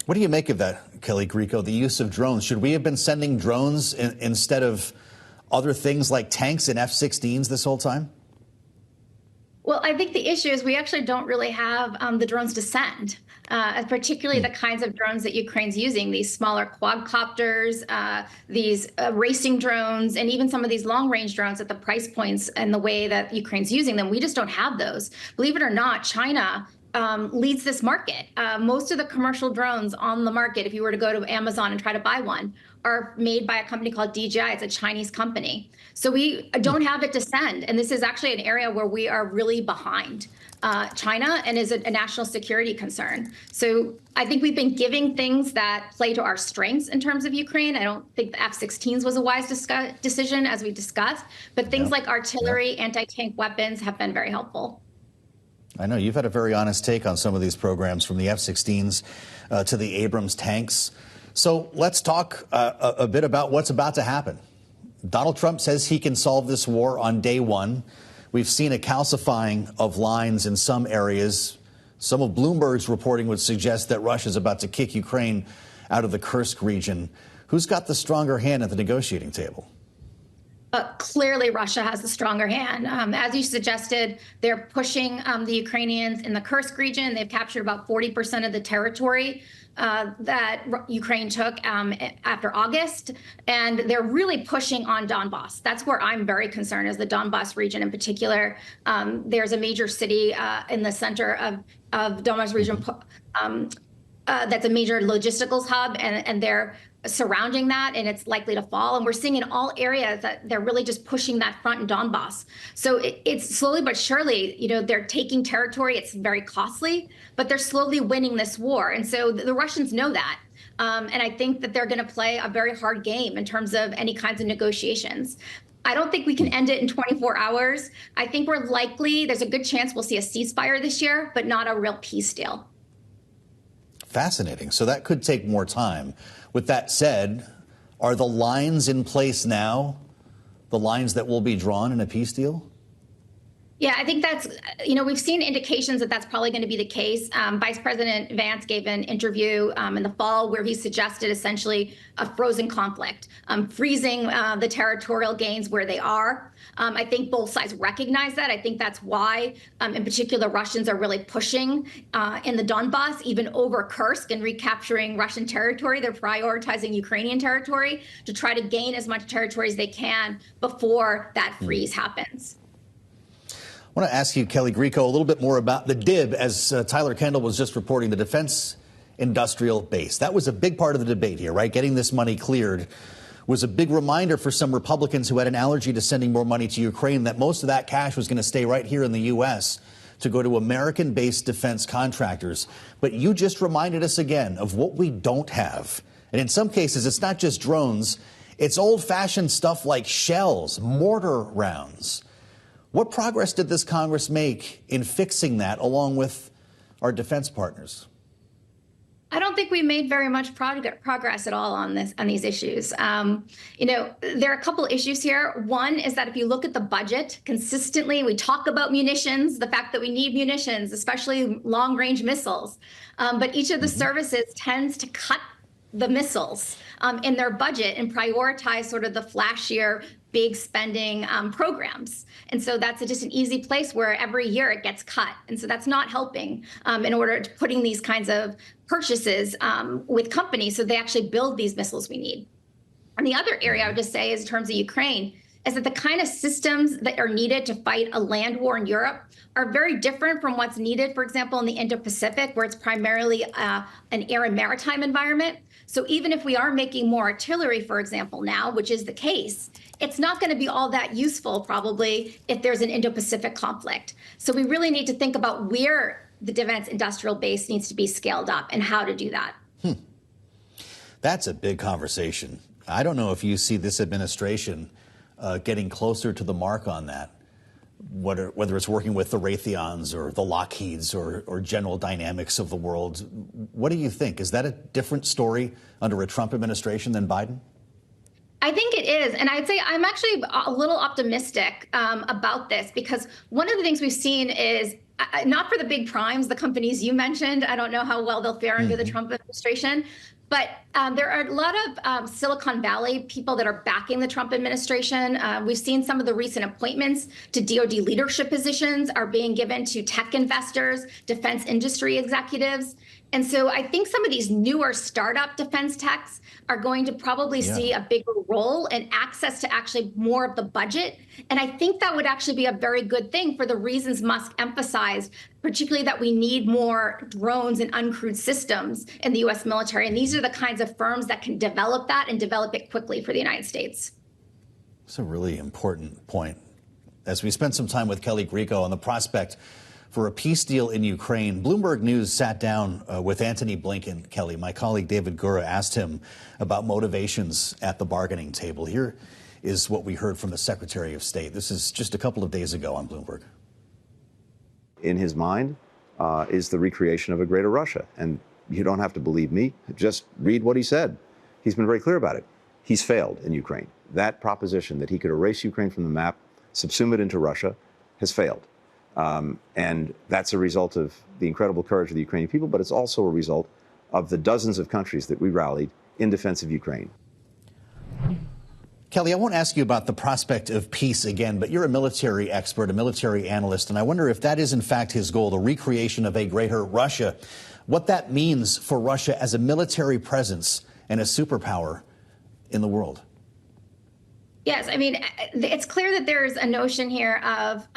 Speaker 2: What do you make of that, Kelly Grieco, the use of drones? Should we have been sending drones instead of other things like tanks and F-16s this whole time?
Speaker 13: Well, I think the issue is we actually don't really have the drones to send, particularly the kinds of drones that Ukraine's using, these smaller quadcopters, these racing drones, and even some of these long-range drones at the price points and the way that Ukraine's using them. We just don't have those. Believe it or not, China leads this market. Most of the commercial drones on the market, if you were to go to Amazon and try to buy one, are made by a company called DJI. It's a Chinese company. So we don't have it to send. And this is actually an area where we are really behind China and is a national security concern. So I think we've been giving things that play to our strengths in terms of Ukraine. I don't think the F-16s was a wise decision, as we discussed, but things like artillery, anti-tank weapons have been very helpful.
Speaker 2: I know you've had a very honest take on some of these programs, from the F-16s to the Abrams tanks. So let's talk a bit about what's about to happen. Donald Trump says he can solve this war on day one. We've seen a calcifying of lines in some areas. Some of Bloomberg's reporting would suggest that Russia's about to kick Ukraine out of the Kursk region. Who's got the stronger hand at the negotiating table?
Speaker 13: Clearly, Russia has the stronger hand. As you suggested, they're pushing the Ukrainians in the Kursk region. They've captured about 40% of the territory that Ukraine took after August. And they're really pushing on Donbass. That's where I'm very concerned, is the Donbass region in particular. There's a major city in the center of Donbass region that's a major logisticals hub, and they're surrounding that, and it's likely to fall. And we're seeing in all areas that they're really just pushing that front in Donbass. So it's slowly but surely, they're taking territory. It's very costly, but they're slowly winning this war. And so the Russians know that. And I think that they're going to play a very hard game in terms of any kinds of negotiations. I don't think we can end it in 24 hours. I think there's a good chance we'll see a ceasefire this year, but not a real peace deal.
Speaker 2: Fascinating. So that could take more time. With that said, are the lines in place now, the lines that will be drawn in a peace deal?
Speaker 13: Yeah, I think that's, we've seen indications that that's probably going to be the case. Vice President Vance gave an interview in the fall where he suggested essentially a frozen conflict, freezing the territorial gains where they are. I think both sides recognize that. I think that's why, in particular, Russians are really pushing in the Donbass, even over Kursk, and recapturing Russian territory. They're prioritizing Ukrainian territory to try to gain as much territory as they can before that freeze happens.
Speaker 2: I want to ask you, Kelly Grieco, a little bit more about the DIB, as Tyler Kendall was just reporting, the Defense Industrial Base. That was a big part of the debate here, right? Getting this money cleared was a big reminder for some Republicans who had an allergy to sending more money to Ukraine that most of that cash was going to stay right here in the U.S. to go to American-based defense contractors. But you just reminded us again of what we don't have. And in some cases, it's not just drones. It's old-fashioned stuff like shells, mortar rounds. What progress did this Congress make in fixing that, along with our defense partners?
Speaker 13: I don't think we made very much progress at all on these issues. There are a couple issues here. One is that if you look at the budget, consistently we talk about munitions, the fact that we need munitions, especially long-range missiles. But each of the services tends to cut the missiles in their budget and prioritize sort of the flashier, big spending programs. And so that's just an easy place where every year it gets cut. And so that's not helping in order to putting these kinds of purchases with companies so they actually build these missiles we need. And the other area I would just say is in terms of Ukraine is that the kind of systems that are needed to fight a land war in Europe are very different from what's needed, for example, in the Indo-Pacific, where it's primarily an air and maritime environment. So even if we are making more artillery, for example, now, which is the case, it's not going to be all that useful, probably, if there's an Indo-Pacific conflict. So we really need to think about where the defense industrial base needs to be scaled up and how to do that.
Speaker 2: That's a big conversation. I don't know if you see this administration getting closer to the mark on that, whether it's working with the Raytheons or the Lockheeds or General Dynamics of the world. What do you think? Is that a different story under a Trump administration than Biden?
Speaker 13: I think it is. And I'd say I'm actually a little optimistic about this, because one of the things we've seen is not for the big primes, the companies you mentioned. I don't know how well they'll fare under the Trump administration. But there are a lot of Silicon Valley people that are backing the Trump administration. We've seen some of the recent appointments to DoD leadership positions are being given to tech investors, defense industry executives. And so I think some of these newer startup defense techs are going to probably see a bigger role and access to actually more of the budget. And I think that would actually be a very good thing for the reasons Musk emphasized, particularly that we need more drones and uncrewed systems in the U.S. military. And these are the kinds of firms that can develop that and develop it quickly for the United States.
Speaker 2: It's a really important point. As we spent some time with Kelly Grieco on the prospect for a peace deal in Ukraine, Bloomberg News sat down with Antony Blinken. Kelly, my colleague David Gura asked him about motivations at the bargaining table. Here is what we heard from the Secretary of State. This is just a couple of days ago on Bloomberg.
Speaker 15: In his mind is the recreation of a greater Russia. And you don't have to believe me. Just read what he said. He's been very clear about it. He's failed in Ukraine. That proposition that he could erase Ukraine from the map, subsume it into Russia, has failed. And that's a result of the incredible courage of the Ukrainian people, but it's also a result of the dozens of countries that we rallied in defense of Ukraine.
Speaker 2: Kelly, I won't ask you about the prospect of peace again, but you're a military expert, a military analyst, and I wonder if that is in fact his goal, the recreation of a greater Russia, what that means for Russia as a military presence and a superpower in the world.
Speaker 13: Yes, I mean, it's clear that there's a notion here of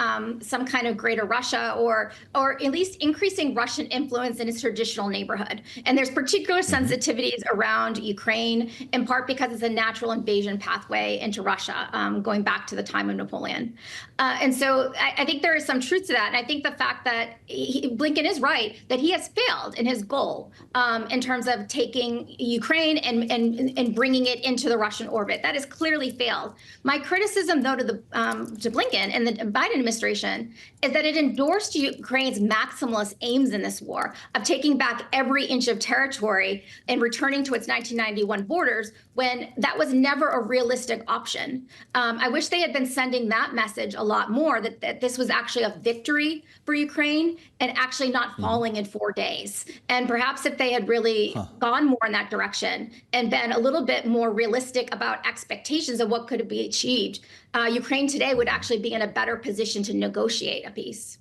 Speaker 13: some kind of greater Russia, or at least increasing Russian influence in its traditional neighborhood. And there's particular sensitivities around Ukraine, in part because it's a natural invasion pathway into Russia, going back to the time of Napoleon. And so I think there is some truth to that. And I think the fact that Blinken is right, that he has failed in his goal in terms of taking Ukraine and bringing it into the Russian orbit. That has clearly failed. My criticism, though, to Blinken and the Biden administration is that it endorsed Ukraine's maximalist aims in this war of taking back every inch of territory and returning to its 1991 borders, when that was never a realistic option. I wish they had been sending that message a lot more, that this was actually a victory for Ukraine and actually not falling in 4 days. And perhaps if they had really gone more in that direction and been a little bit more realistic about expectations of what could be achieved, Ukraine today would actually be in a better position to negotiate a peace.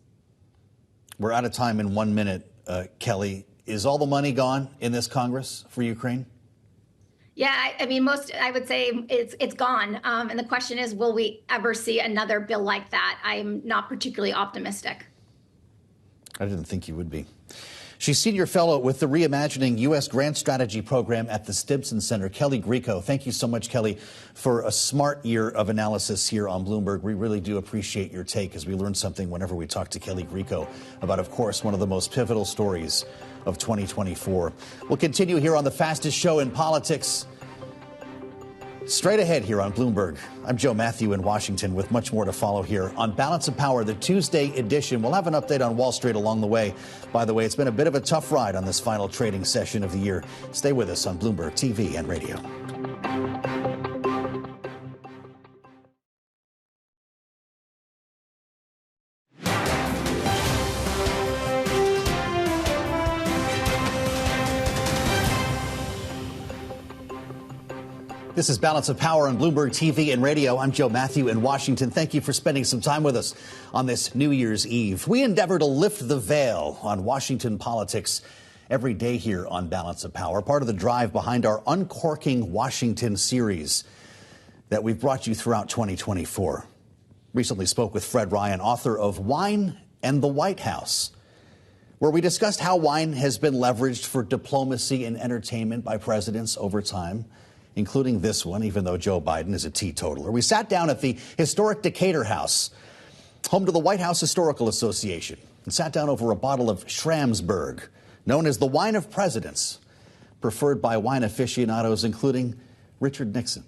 Speaker 2: We're out of time in 1 minute. Kelly, is all the money gone in this Congress for Ukraine?
Speaker 13: Yeah, I mean, I would say it's gone. And the question is, will we ever see another bill like that? I'm not particularly optimistic.
Speaker 2: I didn't think you would be. She's senior fellow with the Reimagining U.S. Grant Strategy Program at the Stimson Center. Kelly Grieco, thank you so much, Kelly, for a smart year of analysis here on Bloomberg. We really do appreciate your take, as we learn something whenever we talk to Kelly Grieco about, of course, one of the most pivotal stories of 2024. We'll continue here on the fastest show in politics. Straight ahead here on Bloomberg. I'm Joe Matthew in Washington with much more to follow here on Balance of Power, the Tuesday edition. We'll have an update on Wall Street along the way. By the way, it's been a bit of a tough ride on this final trading session of the year. Stay with us on Bloomberg TV and radio. This is Balance of Power on Bloomberg TV and radio. I'm Joe Matthew in Washington. Thank you for spending some time with us on this New Year's Eve. We endeavor to lift the veil on Washington politics every day here on Balance of Power, part of the drive behind our Uncorking Washington series that we've brought you throughout 2024. Recently spoke with Fred Ryan, author of Wine and the White House, where we discussed how wine has been leveraged for diplomacy and entertainment by presidents over time, including this one, even though Joe Biden is a teetotaler. We sat down at the historic Decatur House, home to the White House Historical Association, and sat down over a bottle of Schramsberg, known as the wine of presidents, preferred by wine aficionados, including Richard Nixon.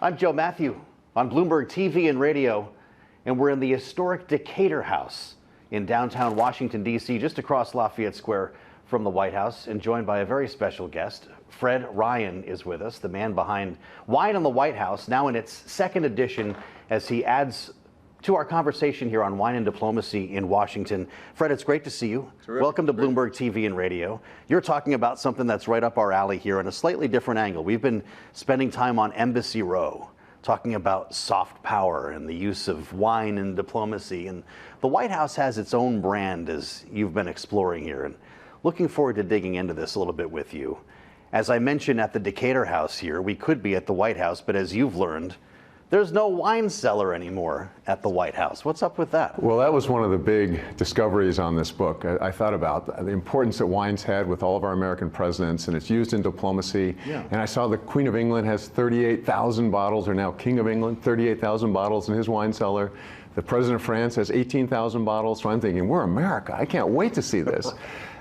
Speaker 2: I'm Joe Matthew on Bloomberg TV and radio, and we're in the historic Decatur House in downtown Washington, D.C., just across Lafayette Square from the White House, and joined by a very special guest. Fred Ryan is with us, the man behind Wine in the White House, now in its second edition, as he adds to our conversation here on wine and diplomacy in Washington. Fred, it's great to see you. Terrific. Welcome to Bloomberg TV and radio. You're talking about something that's right up our alley here in a slightly different angle. We've been spending time on Embassy Row, talking about soft power and the use of wine and diplomacy. And the White House has its own brand, as you've been exploring here. And looking forward to digging into this a little bit with you. As I mentioned at the Decatur House here, we could be at the White House, but as you've learned, there's no wine cellar anymore at the White House. What's up with that?
Speaker 16: Well, that was one of the big discoveries on this book. I thought about the importance that wine's had with all of our American presidents, and it's used in diplomacy. Yeah. And I saw the Queen of England has 38,000 bottles, or now King of England, 38,000 bottles in his wine cellar. The President of France has 18,000 bottles. So I'm thinking, we're America. I can't wait to see this.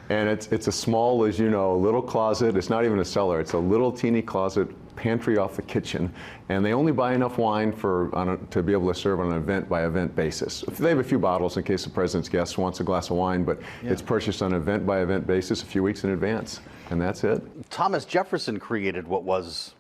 Speaker 16: And it's a small, as you know, little closet. It's not even a cellar. It's a little teeny closet, pantry off the kitchen. And they only buy enough wine to be able to serve on an event-by-event basis. They have a few bottles in case the president's guest wants a glass of wine, but it's purchased on an event-by-event basis a few weeks in advance. And that's it.
Speaker 2: Thomas Jefferson created what was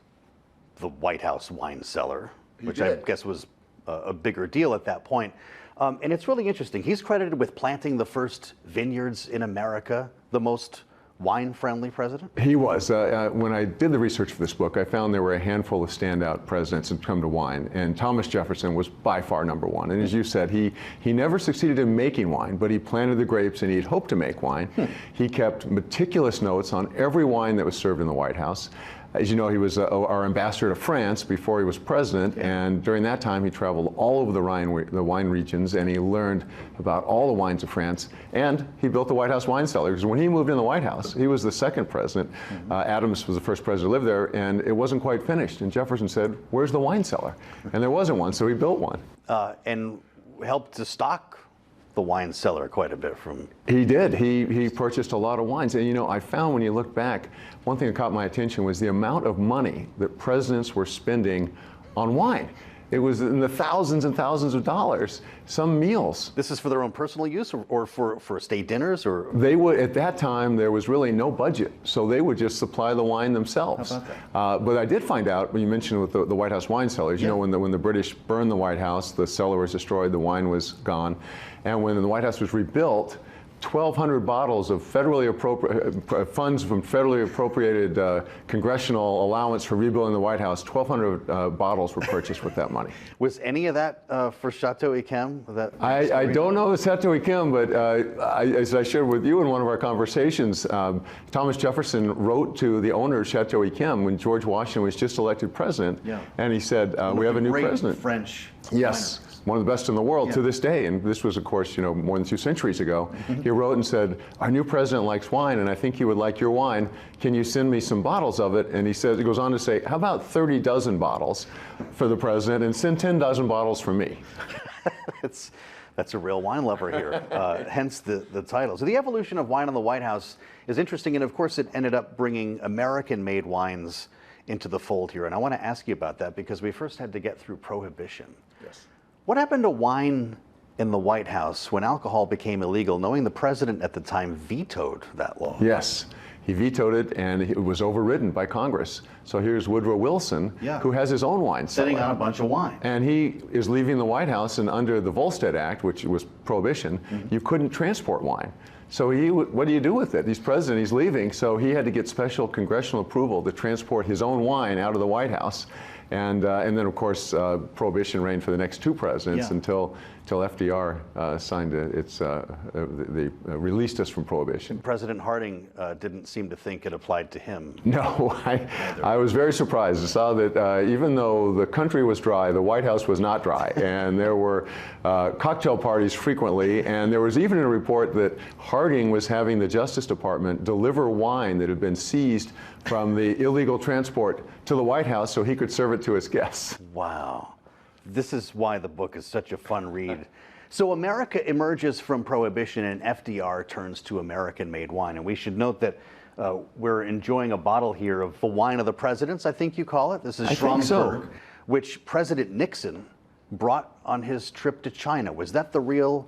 Speaker 2: the White House wine cellar, which I guess was a bigger deal at that point. And it's really interesting. He's credited with planting the first vineyards in America, the most wine-friendly president?
Speaker 16: He was. When I did the research for this book, I found there were a handful of standout presidents that come to wine, and Thomas Jefferson was by far number one. And as you said, he never succeeded in making wine, but he planted the grapes and he'd hoped to make wine. He kept meticulous notes on every wine that was served in the White House. As you know, he was our ambassador to France before he was president, and during that time he traveled all over the wine regions, and he learned about all the wines of France, and he built the White House wine cellar, because when he moved in the White House, he was the second president. Adams was the first president to live there, and it wasn't quite finished, and Jefferson said, where's the wine cellar? And there wasn't one, so he built one.
Speaker 2: And helped to stock the wine cellar quite a bit from...
Speaker 16: He did. He purchased a lot of wines. And, you know, I found when you look back, one thing that caught my attention was the amount of money that presidents were spending on wine. It was in the thousands and thousands of dollars, some meals.
Speaker 2: This is for their own personal use or for state dinners? Or
Speaker 16: they would, at that time, there was really no budget, so they would just supply the wine themselves.
Speaker 2: How about that?
Speaker 16: But I did find out, when you mentioned with the White House wine cellars, you know, when the British burned the White House, the cellar was destroyed, the wine was gone. And when the White House was rebuilt, 1,200 bottles of federally funds from federally appropriated congressional allowance for rebuilding the White House, 1,200 bottles were purchased with that money.
Speaker 2: Was any of that for Chateau Yquem?
Speaker 16: I don't know the Chateau Yquem, but as I shared with you in one of our conversations, Thomas Jefferson wrote to the owner of Chateau Yquem when George Washington was just elected president, and he said, we have a new president.
Speaker 2: French.
Speaker 16: Yes. One of the best in the world to this day, and this was, of course, you know, more than 2 centuries ago. He wrote and said, our new president likes wine, and I think he would like your wine. Can you send me some bottles of it? And he says, he goes on to say, how about 30 dozen bottles for the president, and send 10 dozen bottles for me.
Speaker 2: That's a real wine lover here, hence the title. So the evolution of wine in the White House is interesting, and of course it ended up bringing American-made wines into the fold here. And I want to ask you about that, because we first had to get through Prohibition.
Speaker 16: Yes.
Speaker 2: What happened to wine in the White House when alcohol became illegal, knowing the president at the time vetoed that law?
Speaker 16: Yes, he vetoed it, and it was overridden by Congress. So here's Woodrow Wilson, who has his own wine cellar.
Speaker 2: Sitting on a bunch of wine.
Speaker 16: And he is leaving the White House, and under the Volstead Act, which was prohibition, you couldn't transport wine. So what do you do with it? He's president, he's leaving, so he had to get special congressional approval to transport his own wine out of the White House. And then, of course, Prohibition reigned for the next 2 presidents until FDR signed released us from Prohibition.
Speaker 2: President Harding didn't seem to think it applied to him.
Speaker 16: No, I was very surprised. I saw that even though the country was dry, the White House was not dry. And there were cocktail parties frequently. And there was even a report that Harding was having the Justice Department deliver wine that had been seized from the illegal transport to the White House so he could serve it to his guests.
Speaker 2: Wow. This is why the book is such a fun read. So America emerges from Prohibition and FDR turns to American-made wine. And we should note that We're enjoying a bottle here of the wine of the presidents, I think you call it. This is
Speaker 16: I think so.
Speaker 2: Schramsberg, which President Nixon brought on his trip to China. Was that the real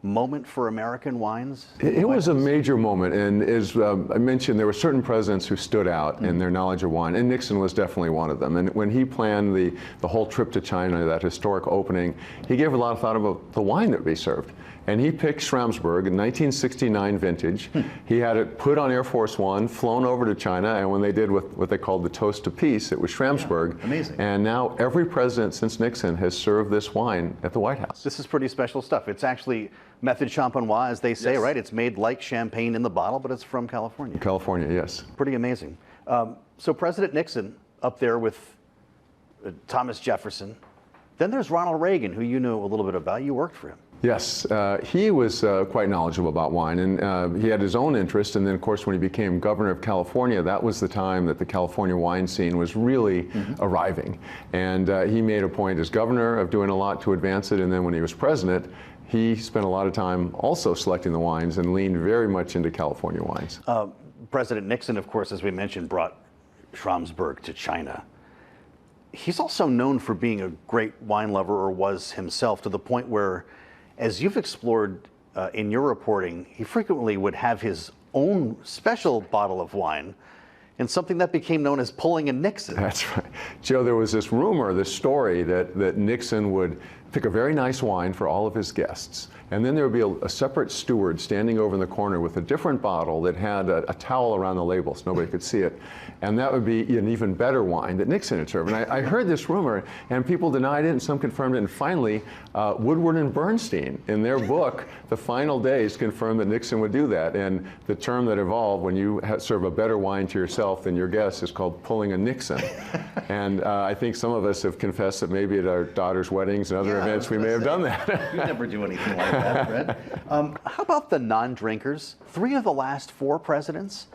Speaker 2: moment for American wines?
Speaker 16: It was a major moment, and as I mentioned, there were certain presidents who stood out in their knowledge of wine, and Nixon was definitely one of them. And when he planned the whole trip to China, that historic opening, he gave a lot of thought about the wine that would be served. And he picked Schramsberg, in 1969 vintage. He had it put on Air Force One, flown over to China, and when they did what they called the Toast to Peace, it was Schramsberg.
Speaker 2: Yeah, amazing.
Speaker 16: And now every president since Nixon has served this wine at the White House.
Speaker 2: This is pretty special stuff. It's actually method champenois, as they say,
Speaker 16: Yes.
Speaker 2: right? It's made like champagne in the bottle, but it's from California.
Speaker 16: California, yes.
Speaker 2: Pretty amazing. So President Nixon up there with Thomas Jefferson. Then there's Ronald Reagan, who you know a little bit about. You worked for him.
Speaker 16: Yes, he was quite knowledgeable about wine, and he had his own interest. And then, of course, when he became governor of California, that was the time that the California wine scene was really arriving. And he made a point as governor of doing a lot to advance it. And then when he was president, he spent a lot of time also selecting the wines and leaned very much into California wines.
Speaker 2: President Nixon, of course, as we mentioned, brought Schramsberg to China. He's also known for being a great wine lover, or was himself, to the point where, as you've explored in your reporting, he frequently would have his own special bottle of wine, and something that became known as pulling a Nixon.
Speaker 16: That's right. Joe, there was this rumor, this story that Nixon would pick a very nice wine for all of his guests, and then there would be a separate steward standing over in the corner with a different bottle that had a towel around the label so nobody could see it. And that would be an even better wine that Nixon had served. And I heard this rumor, and people denied it, and some confirmed it. And finally, Woodward and Bernstein, in their book, The Final Days, confirmed that Nixon would do that. And the term that evolved when you serve a better wine to yourself than your guests is called pulling a Nixon. And I think some of us have confessed that maybe at our daughter's weddings and other events we may have done that.
Speaker 2: You never do anything like that, Fred. How about the non-drinkers? 3 of the last 4 presidents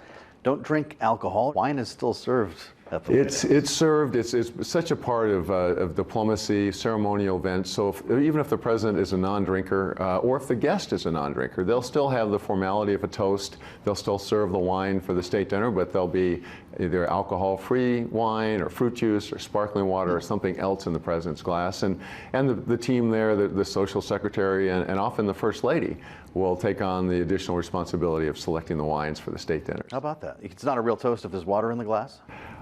Speaker 2: don't drink alcohol. Wine is still served at the White House.
Speaker 16: It's served. It's such a part of diplomacy, ceremonial events. So even if the president is a non-drinker, or if the guest is a non-drinker, they'll still have the formality of a toast. They'll still serve the wine for the state dinner, but there'll be either alcohol-free wine or fruit juice or sparkling water or something else in the president's glass. And the team there, the social secretary and often the first lady, will take on the additional responsibility of selecting the wines for the state dinner.
Speaker 2: How about that? It's not a real toast if there's water in the glass?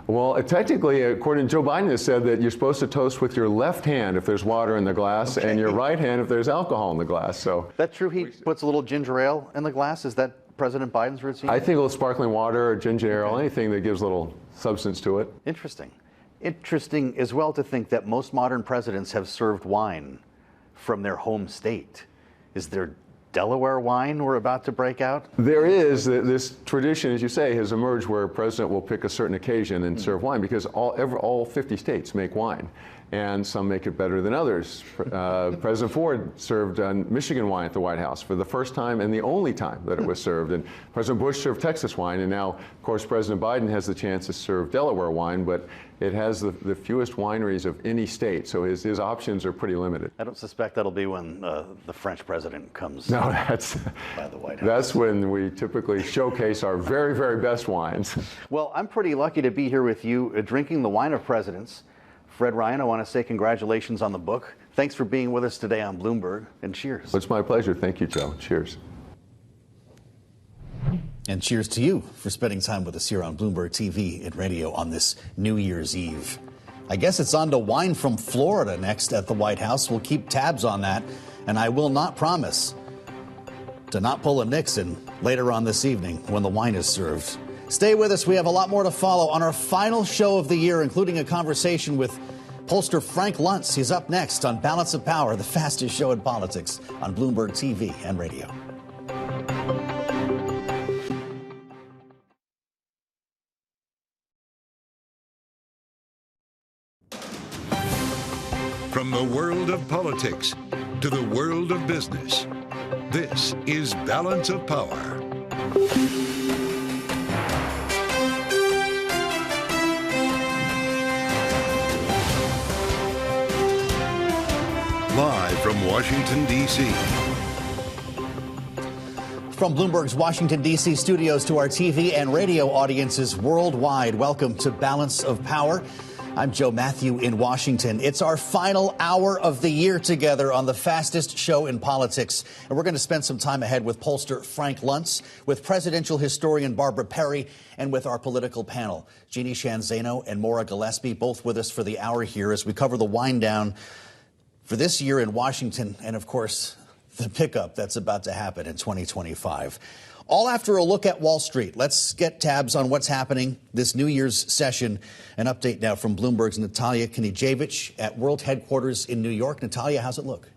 Speaker 16: Well, technically, according to Joe Biden, has said that you're supposed to toast with your left hand if there's water in the glass, and your right hand if there's alcohol in the glass. So
Speaker 2: that's true. He puts a little ginger ale in the glass. Is that President Biden's routine?
Speaker 16: I think a little sparkling water or ginger ale, anything that gives a little substance to it.
Speaker 2: Interesting. Interesting as well to think that most modern presidents have served wine from their home state. Is there Delaware wine we're about to break out?
Speaker 16: There is. This tradition, as you say, has emerged where a president will pick a certain occasion and serve wine, because all 50 states make wine, and some make it better than others. President Ford served Michigan wine at the White House for the first time and the only time that it was served. And President Bush served Texas wine, and now, of course, President Biden has the chance to serve Delaware wine, but it has the fewest wineries of any state, so his options are pretty limited.
Speaker 2: I don't suspect that'll be when the French president comes
Speaker 16: by
Speaker 2: the White House.
Speaker 16: That's when we typically showcase our very, very best wines.
Speaker 2: Well, I'm pretty lucky to be here with you, drinking the wine of presidents. Fred Ryan, I want to say congratulations on the book. Thanks for being with us today on Bloomberg, and cheers.
Speaker 16: It's my pleasure. Thank you, Joe. Cheers.
Speaker 2: And cheers to you for spending time with us here on Bloomberg TV and radio on this New Year's Eve. I guess it's on to wine from Florida next at the White House. We'll keep tabs on that, and I will not promise to not pull a Nixon later on this evening when the wine is served. Stay with us. We have a lot more to follow on our final show of the year, including a conversation with pollster Frank Luntz. He's up next on Balance of Power, the fastest show in politics on Bloomberg TV and radio.
Speaker 1: From the world of politics to the world of business, this is Balance of Power. Live from Washington, D.C.
Speaker 2: From Bloomberg's Washington, D.C. studios to our TV and radio audiences worldwide, welcome to Balance of Power. I'm Joe Matthew in Washington. It's our final hour of the year together on the fastest show in politics. And we're going to spend some time ahead with pollster Frank Luntz, with presidential historian Barbara Perry, and with our political panel, Jeanne Sheehan Zaino and Maura Gillespie, both with us for the hour here as we cover the wind down for this year in Washington and, of course, the pickup that's about to happen in 2025. All after a look at Wall Street. Let's get tabs on what's happening this New Year's session. An update now from Bloomberg's Natalia Knijevic at World Headquarters in New York. Natalia, how's it look?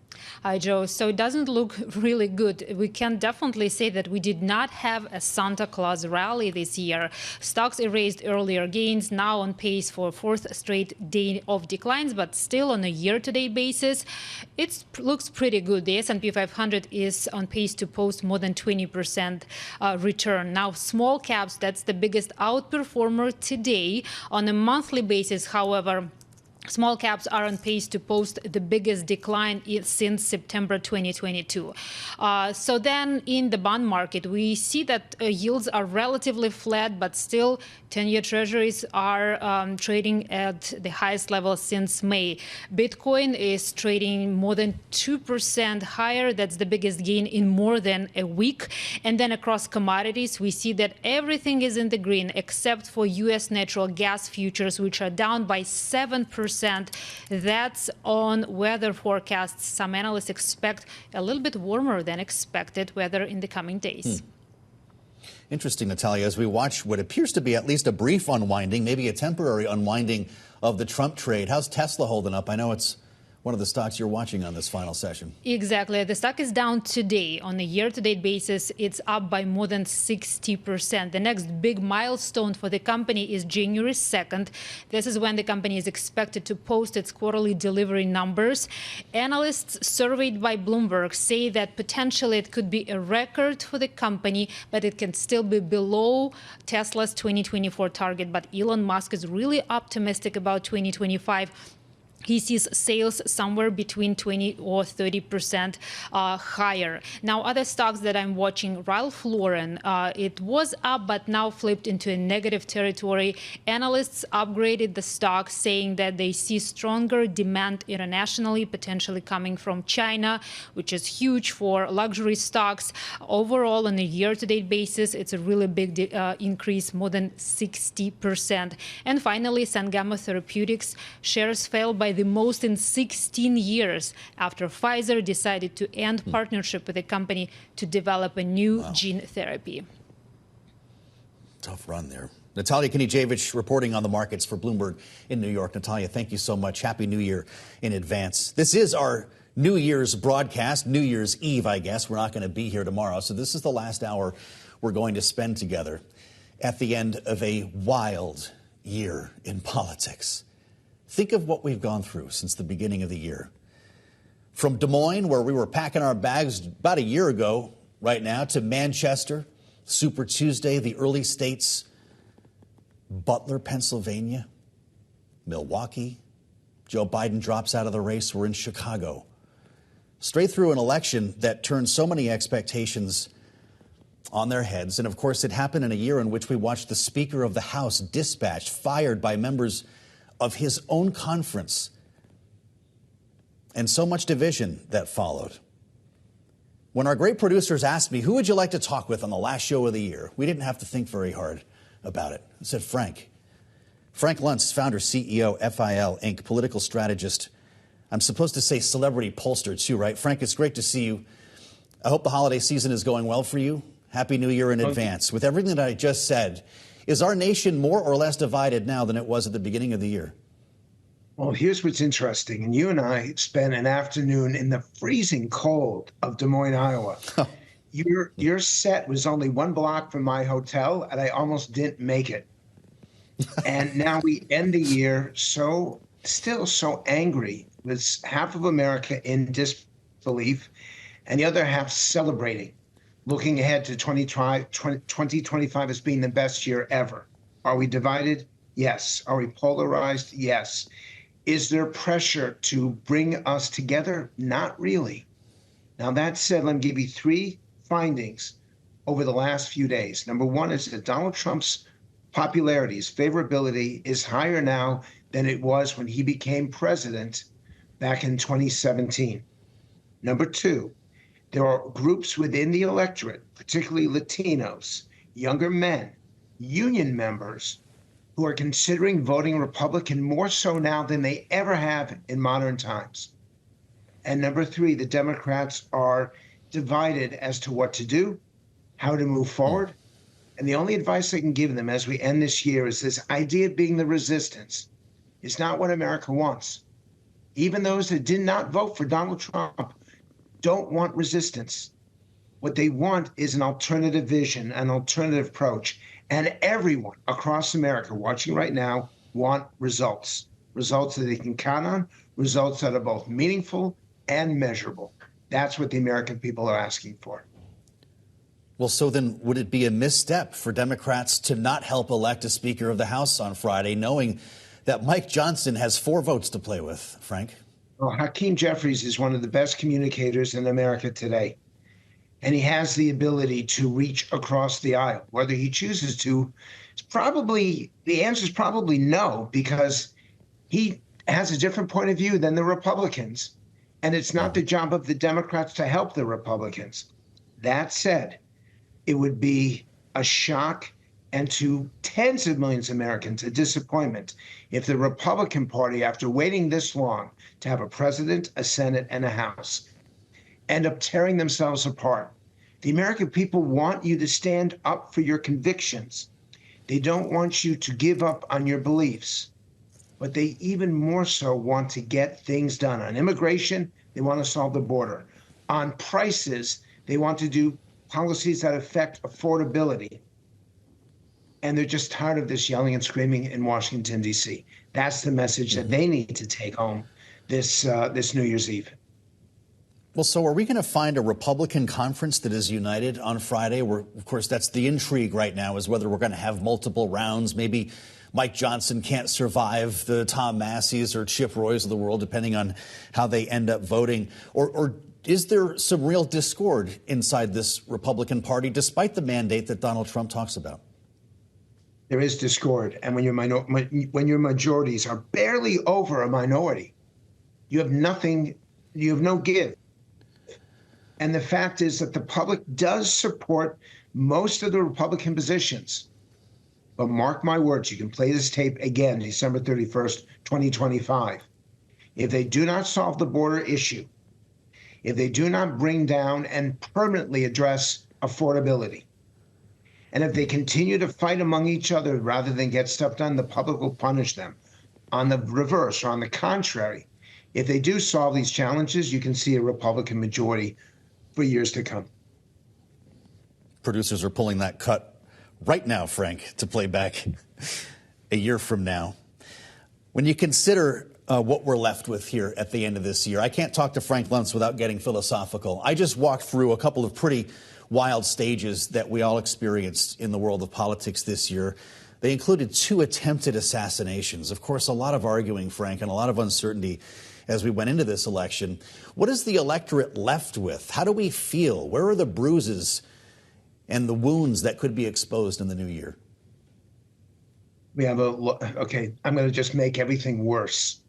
Speaker 3: Hi, Joe. So it doesn't look really good. We can definitely say that we did not have a Santa Claus rally this year. Stocks erased earlier gains, now on pace for a fourth straight day of declines, but still on a year-to-date basis, it looks pretty good. The S&P 500 is on pace to post more than 20% return. Now, small caps, that's the biggest outperformer today. On a monthly basis, however, small caps are on pace to post the biggest decline since September 2022. So then in the bond market, we see that yields are relatively flat, but still 10-year treasuries are trading at the highest level since May. Bitcoin is trading more than 2% higher. That's the biggest gain in more than a week. And then across commodities, we see that everything is in the green except for U.S. natural gas futures, which are down by 7%. That's on weather forecasts. Some analysts expect a little bit warmer than expected weather in the coming days.
Speaker 2: Interesting, Natalia, as we watch what appears to be at least a brief unwinding, maybe a temporary unwinding of the Trump trade. How's Tesla holding up? I know it's one of the stocks you're watching on this final session.
Speaker 3: Exactly. The stock is down today. On a year-to-date basis, it's up by more than 60%. The next big milestone for the company is January 2nd. This is when the company is expected to post its quarterly delivery numbers. Analysts surveyed by Bloomberg say that potentially it could be a record for the company, but it can still be below Tesla's 2024 target. But Elon Musk is really optimistic about 2025. He sees sales somewhere between 20 or 30% higher. Now, other stocks that I'm watching, Ralph Lauren, it was up, but now flipped into a negative territory. Analysts upgraded the stock, saying that they see stronger demand internationally, potentially coming from China, which is huge for luxury stocks. Overall, on a year-to-date basis, it's a really big increase, more than 60%. And finally, Sangamo Therapeutics shares fell by the most in 16 years after Pfizer decided to end partnership with the company to develop a new gene therapy.
Speaker 2: Tough run there. Natalia Knijevic reporting on the markets for Bloomberg in New York. Natalia, thank you so much. Happy New Year in advance. This is our New Year's broadcast, New Year's Eve, I guess. We're not going to be here tomorrow. So this is the last hour we're going to spend together at the end of a wild year in politics. Think of what we've gone through since the beginning of the year. From Des Moines, where we were packing our bags about a year ago right now, to Manchester, Super Tuesday, the early states, Butler, Pennsylvania, Milwaukee. Joe Biden drops out of the race. We're in Chicago. Straight through an election that turned so many expectations on their heads. And of course, it happened in a year in which we watched the Speaker of the House dispatched, fired by members of his own conference, and so much division that followed. When our great producers asked me, who would you like to talk with on the last show of the year? We didn't have to think very hard about it. I said, Frank. Frank Luntz, founder, CEO, FIL, Inc., political strategist. I'm supposed to say celebrity pollster, too, right? Frank, it's great to see you. I hope the holiday season is going well for you. Happy New Year in advance. With everything that I just said, is our nation more or less divided now than it was at the beginning of the year?
Speaker 17: Well, here's what's interesting. And you and I spent an afternoon in the freezing cold of Des Moines, Iowa. Your set was only 1 block from my hotel, and I almost didn't make it. And now we end the year still so angry, with half of America in disbelief and the other half celebrating, looking ahead to 2025 as being the best year ever. Are we divided? Yes. Are we polarized? Yes. Is there pressure to bring us together? Not really. Now, that said, let me give you 3 findings over the last few days. Number one is that Donald Trump's popularity, his favorability, is higher now than it was when he became president back in 2017. Number two, there are groups within the electorate, particularly Latinos, younger men, union members, who are considering voting Republican more so now than they ever have in modern times. And number three, the Democrats are divided as to what to do, how to move forward. And the only advice I can give them as we end this year is this idea of being the resistance is not what America wants. Even those that did not vote for Donald Trump don't want resistance. What they want is an alternative vision, an alternative approach. And everyone across America watching right now want results, results that they can count on, results that are both meaningful and measurable. That's what the American people are asking for.
Speaker 2: Well, so then would it be a misstep for Democrats to not help elect a Speaker of the House on Friday, knowing that Mike Johnson has 4 votes to play with, Frank?
Speaker 17: Well, Hakeem Jeffries is one of the best communicators in America today. And he has the ability to reach across the aisle. Whether he chooses to, the answer is probably no, because he has a different point of view than the Republicans. And it's not the job of the Democrats to help the Republicans. That said, it would be a shock and to tens of millions of Americans a disappointment if the Republican Party, after waiting this long to have a president, a Senate, and a House, end up tearing themselves apart. The American people want you to stand up for your convictions. They don't want you to give up on your beliefs, but they even more so want to get things done. On immigration, they want to solve the border. On prices, they want to do policies that affect affordability. And they're just tired of this yelling and screaming in Washington, D.C. That's the message that they need to take home this New Year's Eve.
Speaker 2: Well, so are we going to find a Republican conference that is united on Friday? Where, of course, that's the intrigue right now, is whether we're going to have multiple rounds. Maybe Mike Johnson can't survive the Tom Masseys or Chip Roys of the world, depending on how they end up voting. Or is there some real discord inside this Republican Party, despite the mandate that Donald Trump talks about?
Speaker 17: There is discord. And when your majorities are barely over a minority, you have nothing, you have no give. And the fact is that the public does support most of the Republican positions. But mark my words, you can play this tape again, December 31st, 2025. If they do not solve the border issue, if they do not bring down and permanently address affordability, and if they continue to fight among each other rather than get stuff done, the public will punish them. On the reverse, or on the contrary, if they do solve these challenges, you can see a Republican majority for years to come.
Speaker 2: Producers are pulling that cut right now, Frank, to play back a year from now. When you consider what we're left with here at the end of this year, I can't talk to Frank Luntz without getting philosophical. I just walked through a couple of pretty wild stages that we all experienced in the world of politics this year. They included 2 attempted assassinations. Of course, a lot of arguing, Frank, and a lot of uncertainty as we went into this election. What is the electorate left with? How do we feel? Where are the bruises and the wounds that could be exposed in the new year?
Speaker 17: We have okay, I'm going to just make everything worse.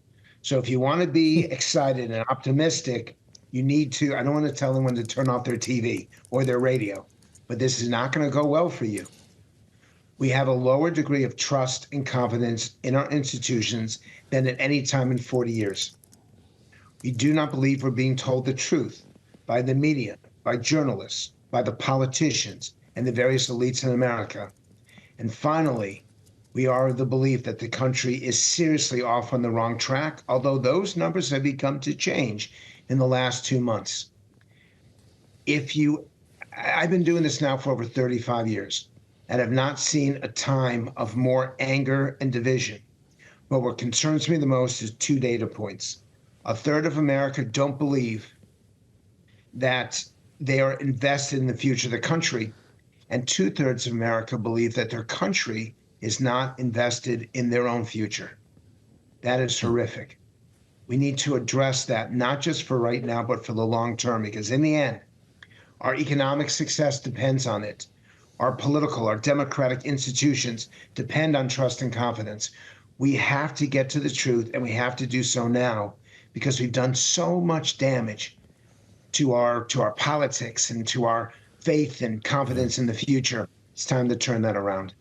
Speaker 17: So if you want to be excited and optimistic, you need to, I don't want to tell anyone to turn off their TV or their radio, but this is not going to go well for you. We have a lower degree of trust and confidence in our institutions than at any time in 40 years. We do not believe we're being told the truth by the media, by journalists, by the politicians, and the various elites in America. And finally, we are of the belief that the country is seriously off on the wrong track, although those numbers have begun to change in the last 2 months. I've been doing this now for over 35 years and have not seen a time of more anger and division. But what concerns me the most is 2 data points. A third of America don't believe that they are invested in the future of the country, and 2/3 of America believe that their country is not invested in their own future. That is horrific. We need to address that, not just for right now, but for the long term, because in the end, Our economic success depends on it. Our political, our democratic institutions depend on trust and confidence. We have to get to the truth, and we have to do so now, because we've done so much damage to our politics and to our faith and confidence in the future. It's time to turn that around.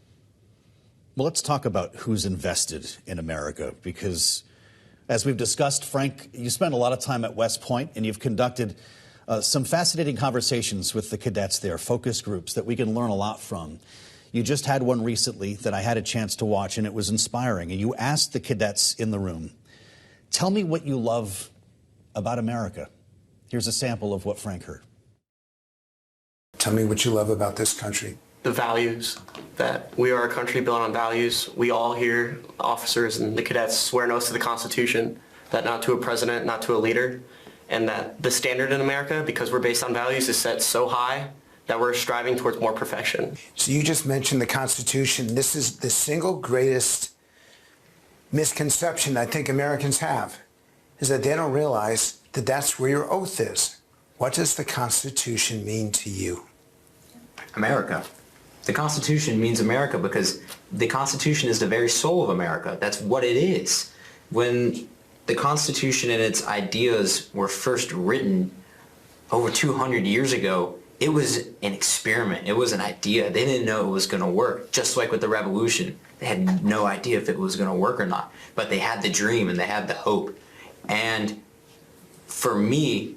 Speaker 2: Well, let's talk about who's invested in America, because as we've discussed, Frank, you spent a lot of time at West Point, and you've conducted some fascinating conversations with the cadets there, focus groups that we can learn a lot from. You just had one recently that I had a chance to watch, and it was inspiring. And you asked the cadets in the room, tell me what you love about America. Here's a sample of what Frank heard.
Speaker 18: Tell me what you love about this country.
Speaker 19: The values, that we are a country built on values. We all here, officers and the cadets, swear an oath to the Constitution, that not to a president, not to a leader, and that the standard in America, because we're based on values, is set so high that we're striving towards more perfection.
Speaker 18: So you just mentioned the Constitution. This is the single greatest misconception I think Americans have, is that they don't realize that that's where your oath is. What does the Constitution mean to you?
Speaker 20: America. The Constitution means America because the Constitution is the very soul of America. That's what it is. When the Constitution and its ideas were first written over 200 years ago, it was an experiment. It was an idea. They didn't know it was going to work. Just like with the revolution, they had no idea if it was going to work or not. But they had the dream and they had the hope. And for me,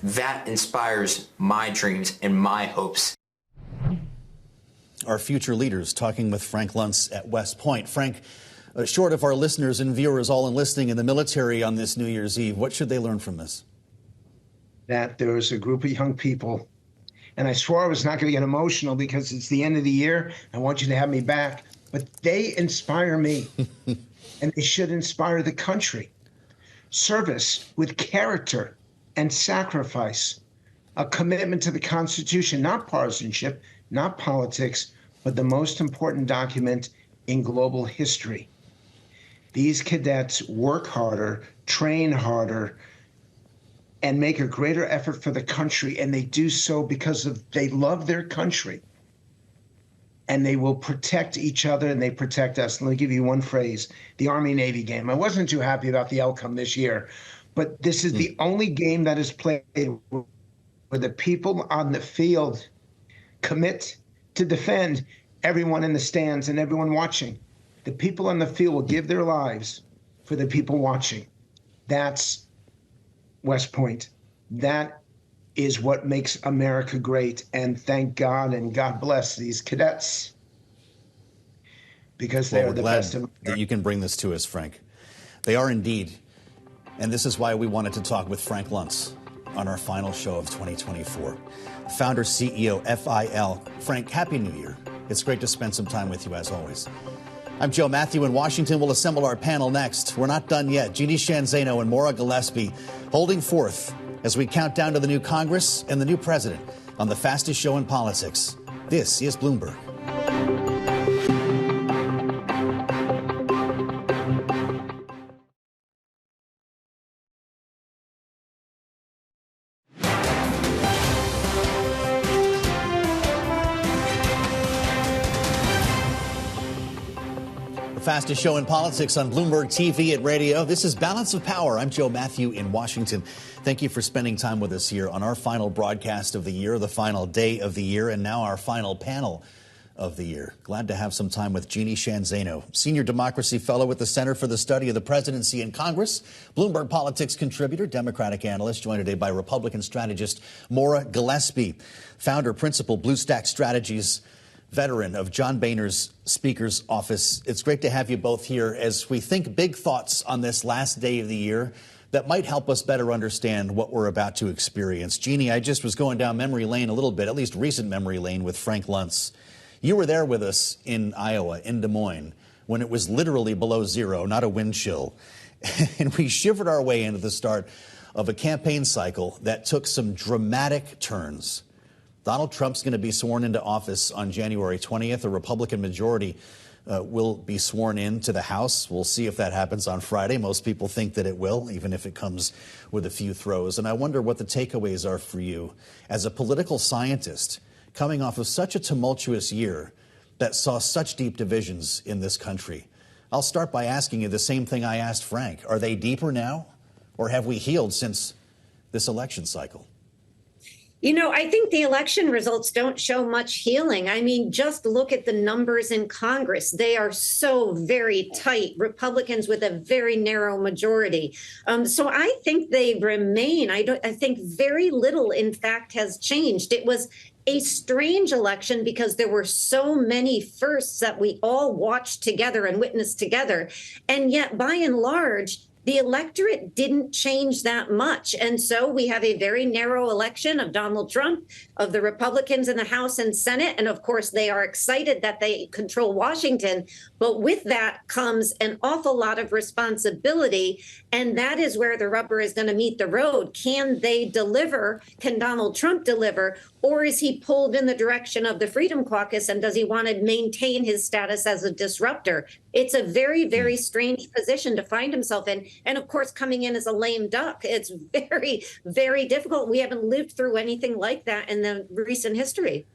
Speaker 20: that inspires my dreams and my hopes.
Speaker 2: Our future leaders talking with Frank Luntz at West Point. Frank, short of our listeners and viewers all enlisting in the military on this New Year's Eve, what should they learn from this?
Speaker 17: That there's a group of young people, and I swore I was not going to get emotional because it's the end of the year. I want you to have me back. But they inspire me, and they should inspire the country. Service with character and sacrifice, a commitment to the Constitution, not partisanship, not politics, but the most important document in global history. These cadets work harder, train harder, and make a greater effort for the country, and they do so because they love their country. And they will protect each other, and they protect us. Let me give you one phrase, the Army-Navy game. I wasn't too happy about the outcome this year, but this is the only game that is played where the people on the field commit to defend everyone in the stands and everyone watching. The people on the field will give their lives for the people watching. That's West Point. That is what makes America great. And thank God and God bless these cadets, because they're the best of America.
Speaker 2: That you can bring this to us, Frank. They are indeed. And this is why we wanted to talk with Frank Luntz on our final show of 2024. Founder, CEO, FIL. Frank, Happy New Year. It's great to spend some time with you, as always. I'm Joe Matthew in Washington. We'll assemble our panel next. We're not done yet. Jeanne Sheehan Zaino and Maura Gillespie holding forth as we count down to the new Congress and the new president on the fastest show in politics. This is Bloomberg. Fastest show in politics on Bloomberg TV and radio. This is Balance of Power. I'm Joe Matthew in Washington. Thank you for spending time with us here on our final broadcast of the year, the final day of the year, and now our final panel of the year. Glad to have some time with Jeanne Sheehan Zaino, Senior Democracy Fellow at the Center for the Study of the Presidency and Congress, Bloomberg Politics contributor, Democratic analyst, joined today by Republican strategist Maura Gillespie, founder, principal, Bluestack Strategies, veteran of John Boehner's Speaker's Office. It's great to have you both here as we think big thoughts on this last day of the year that might help us better understand what we're about to experience. Jeanne, I just was going down memory lane a little bit, at least recent memory lane, with Frank Luntz. You were there with us in Iowa, in Des Moines, when it was literally below zero, not a wind chill. And we shivered our way into the start of a campaign cycle that took some dramatic turns. Donald Trump's going to be sworn into office on January 20th. A Republican majority will be sworn in to the House. We'll see if that happens on Friday. Most people think that it will, even if it comes with a few throws. And I wonder what the takeaways are for you as a political scientist coming off of such a tumultuous year that saw such deep divisions in this country. I'll start by asking you the same thing I asked Frank. Are they deeper now, or have we healed since this election cycle?
Speaker 9: You know, I think the election results don't show much healing. I mean, just look at the numbers in Congress. They are so very tight. Republicans with a very narrow majority. So I think they remain. I think very little, in fact, has changed. It was a strange election because there were so many firsts that we all watched together and witnessed together. And yet, by and large, the electorate didn't change that much. And so we have a very narrow election of Donald Trump, of the Republicans in the House and Senate. And of course, they are excited that they control Washington. But with that comes an awful lot of responsibility. And that is where the rubber is going to meet the road. Can they deliver? Can Donald Trump deliver? Or is he pulled in the direction of the Freedom Caucus? And does he want to maintain his status as a disruptor? It's a very, very strange position to find himself in. And of course, coming in as a lame duck, it's very, very difficult. We haven't lived through anything like that in the recent history.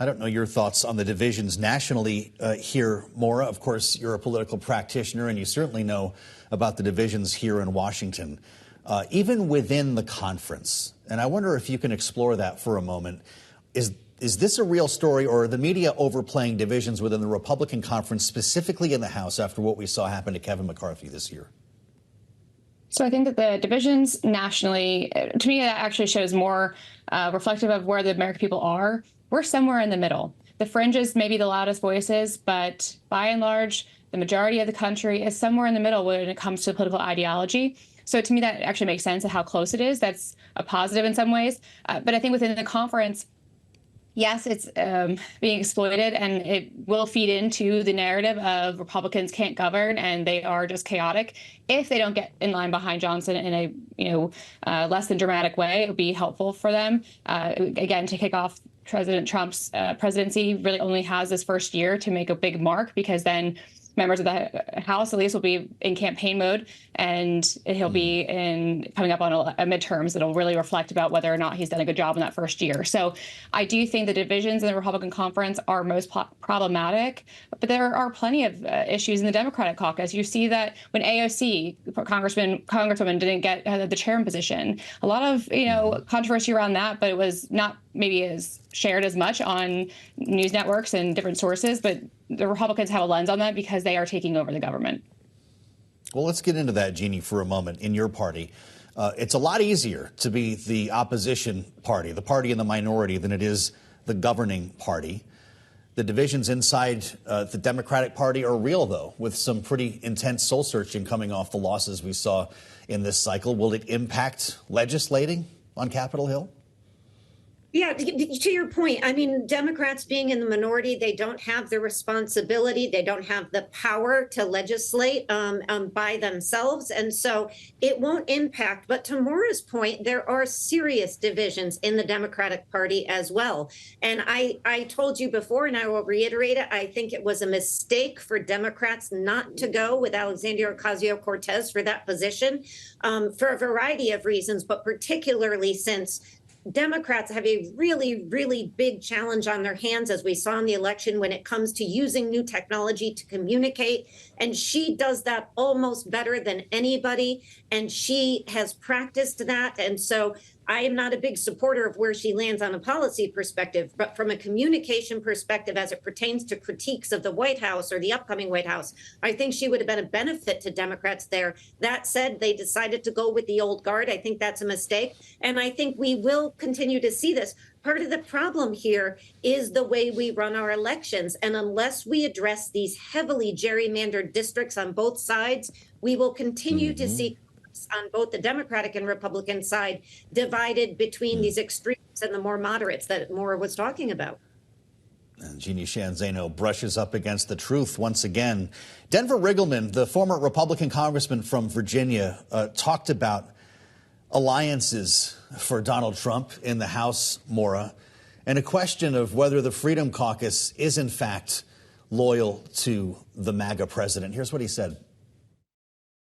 Speaker 2: I don't know your thoughts on the divisions nationally here, Maura. Of course, you're a political practitioner, and you certainly know about the divisions here in Washington, even within the conference. And I wonder if you can explore that for a moment. Is this a real story, or are the media overplaying divisions within the Republican conference, specifically in the House, after what we saw happen to Kevin McCarthy this year?
Speaker 7: So I think that the divisions nationally, to me, that actually shows more reflective of where the American people are. We're somewhere in the middle. The fringes may be the loudest voices, but by and large, the majority of the country is somewhere in the middle when it comes to political ideology. So to me, that actually makes sense of how close it is. That's a positive in some ways. But I think within the conference, yes, it's being exploited, and it will feed into the narrative of Republicans can't govern and they are just chaotic. If they don't get in line behind Johnson in a less than dramatic way, it would be helpful for them. Again, to kick off President Trump's presidency, really only has this first year to make a big mark, because then members of the House, at least, will be in campaign mode, and he'll be coming up on a midterms that'll really reflect about whether or not he's done a good job in that first year. So I do think the divisions in the Republican conference are most problematic, but there are plenty of issues in the Democratic caucus. You see that when AOC, Congresswoman, didn't get the chairman position, a lot of controversy around that, but it was not maybe as shared as much on news networks and different sources, but the Republicans have a lens on that because they are taking over the government.
Speaker 2: Well, let's get into that, Jeanne, for a moment. In your party, it's a lot easier to be the opposition party, the party in the minority, than it is the governing party. The divisions inside the Democratic Party are real, though, with some pretty intense soul-searching coming off the losses we saw in this cycle. Will it impact legislating on Capitol Hill?
Speaker 9: Yeah, to your point, I mean, Democrats being in the minority, they don't have the responsibility, they don't have the power to legislate by themselves. And so it won't impact. But to Maura's point, there are serious divisions in the Democratic Party as well. And I told you before, and I will reiterate it, I think it was a mistake for Democrats not to go with Alexandria Ocasio-Cortez for that position for a variety of reasons, but particularly since Democrats have a really, really big challenge on their hands, as we saw in the election, when it comes to using new technology to communicate. And she does that almost better than anybody. And she has practiced that. And so I am not a big supporter of where she lands on a policy perspective, but from a communication perspective, as it pertains to critiques of the White House or the upcoming White House, I think she would have been a benefit to Democrats there. That said, they decided to go with the old guard. I think that's a mistake. And I think we will continue to see this. Part of the problem here is the way we run our elections. And unless we address these heavily gerrymandered districts on both sides, we will continue to see on both the Democratic and Republican side divided between these extremes and the more moderates that Maura was talking about.
Speaker 2: And Jeanne Sheehan Zaino brushes up against the truth once again. Denver Riggleman, the former Republican congressman from Virginia, talked about alliances for Donald Trump in the House, Maura, and a question of whether the Freedom Caucus is in fact loyal to the MAGA president. Here's what he said.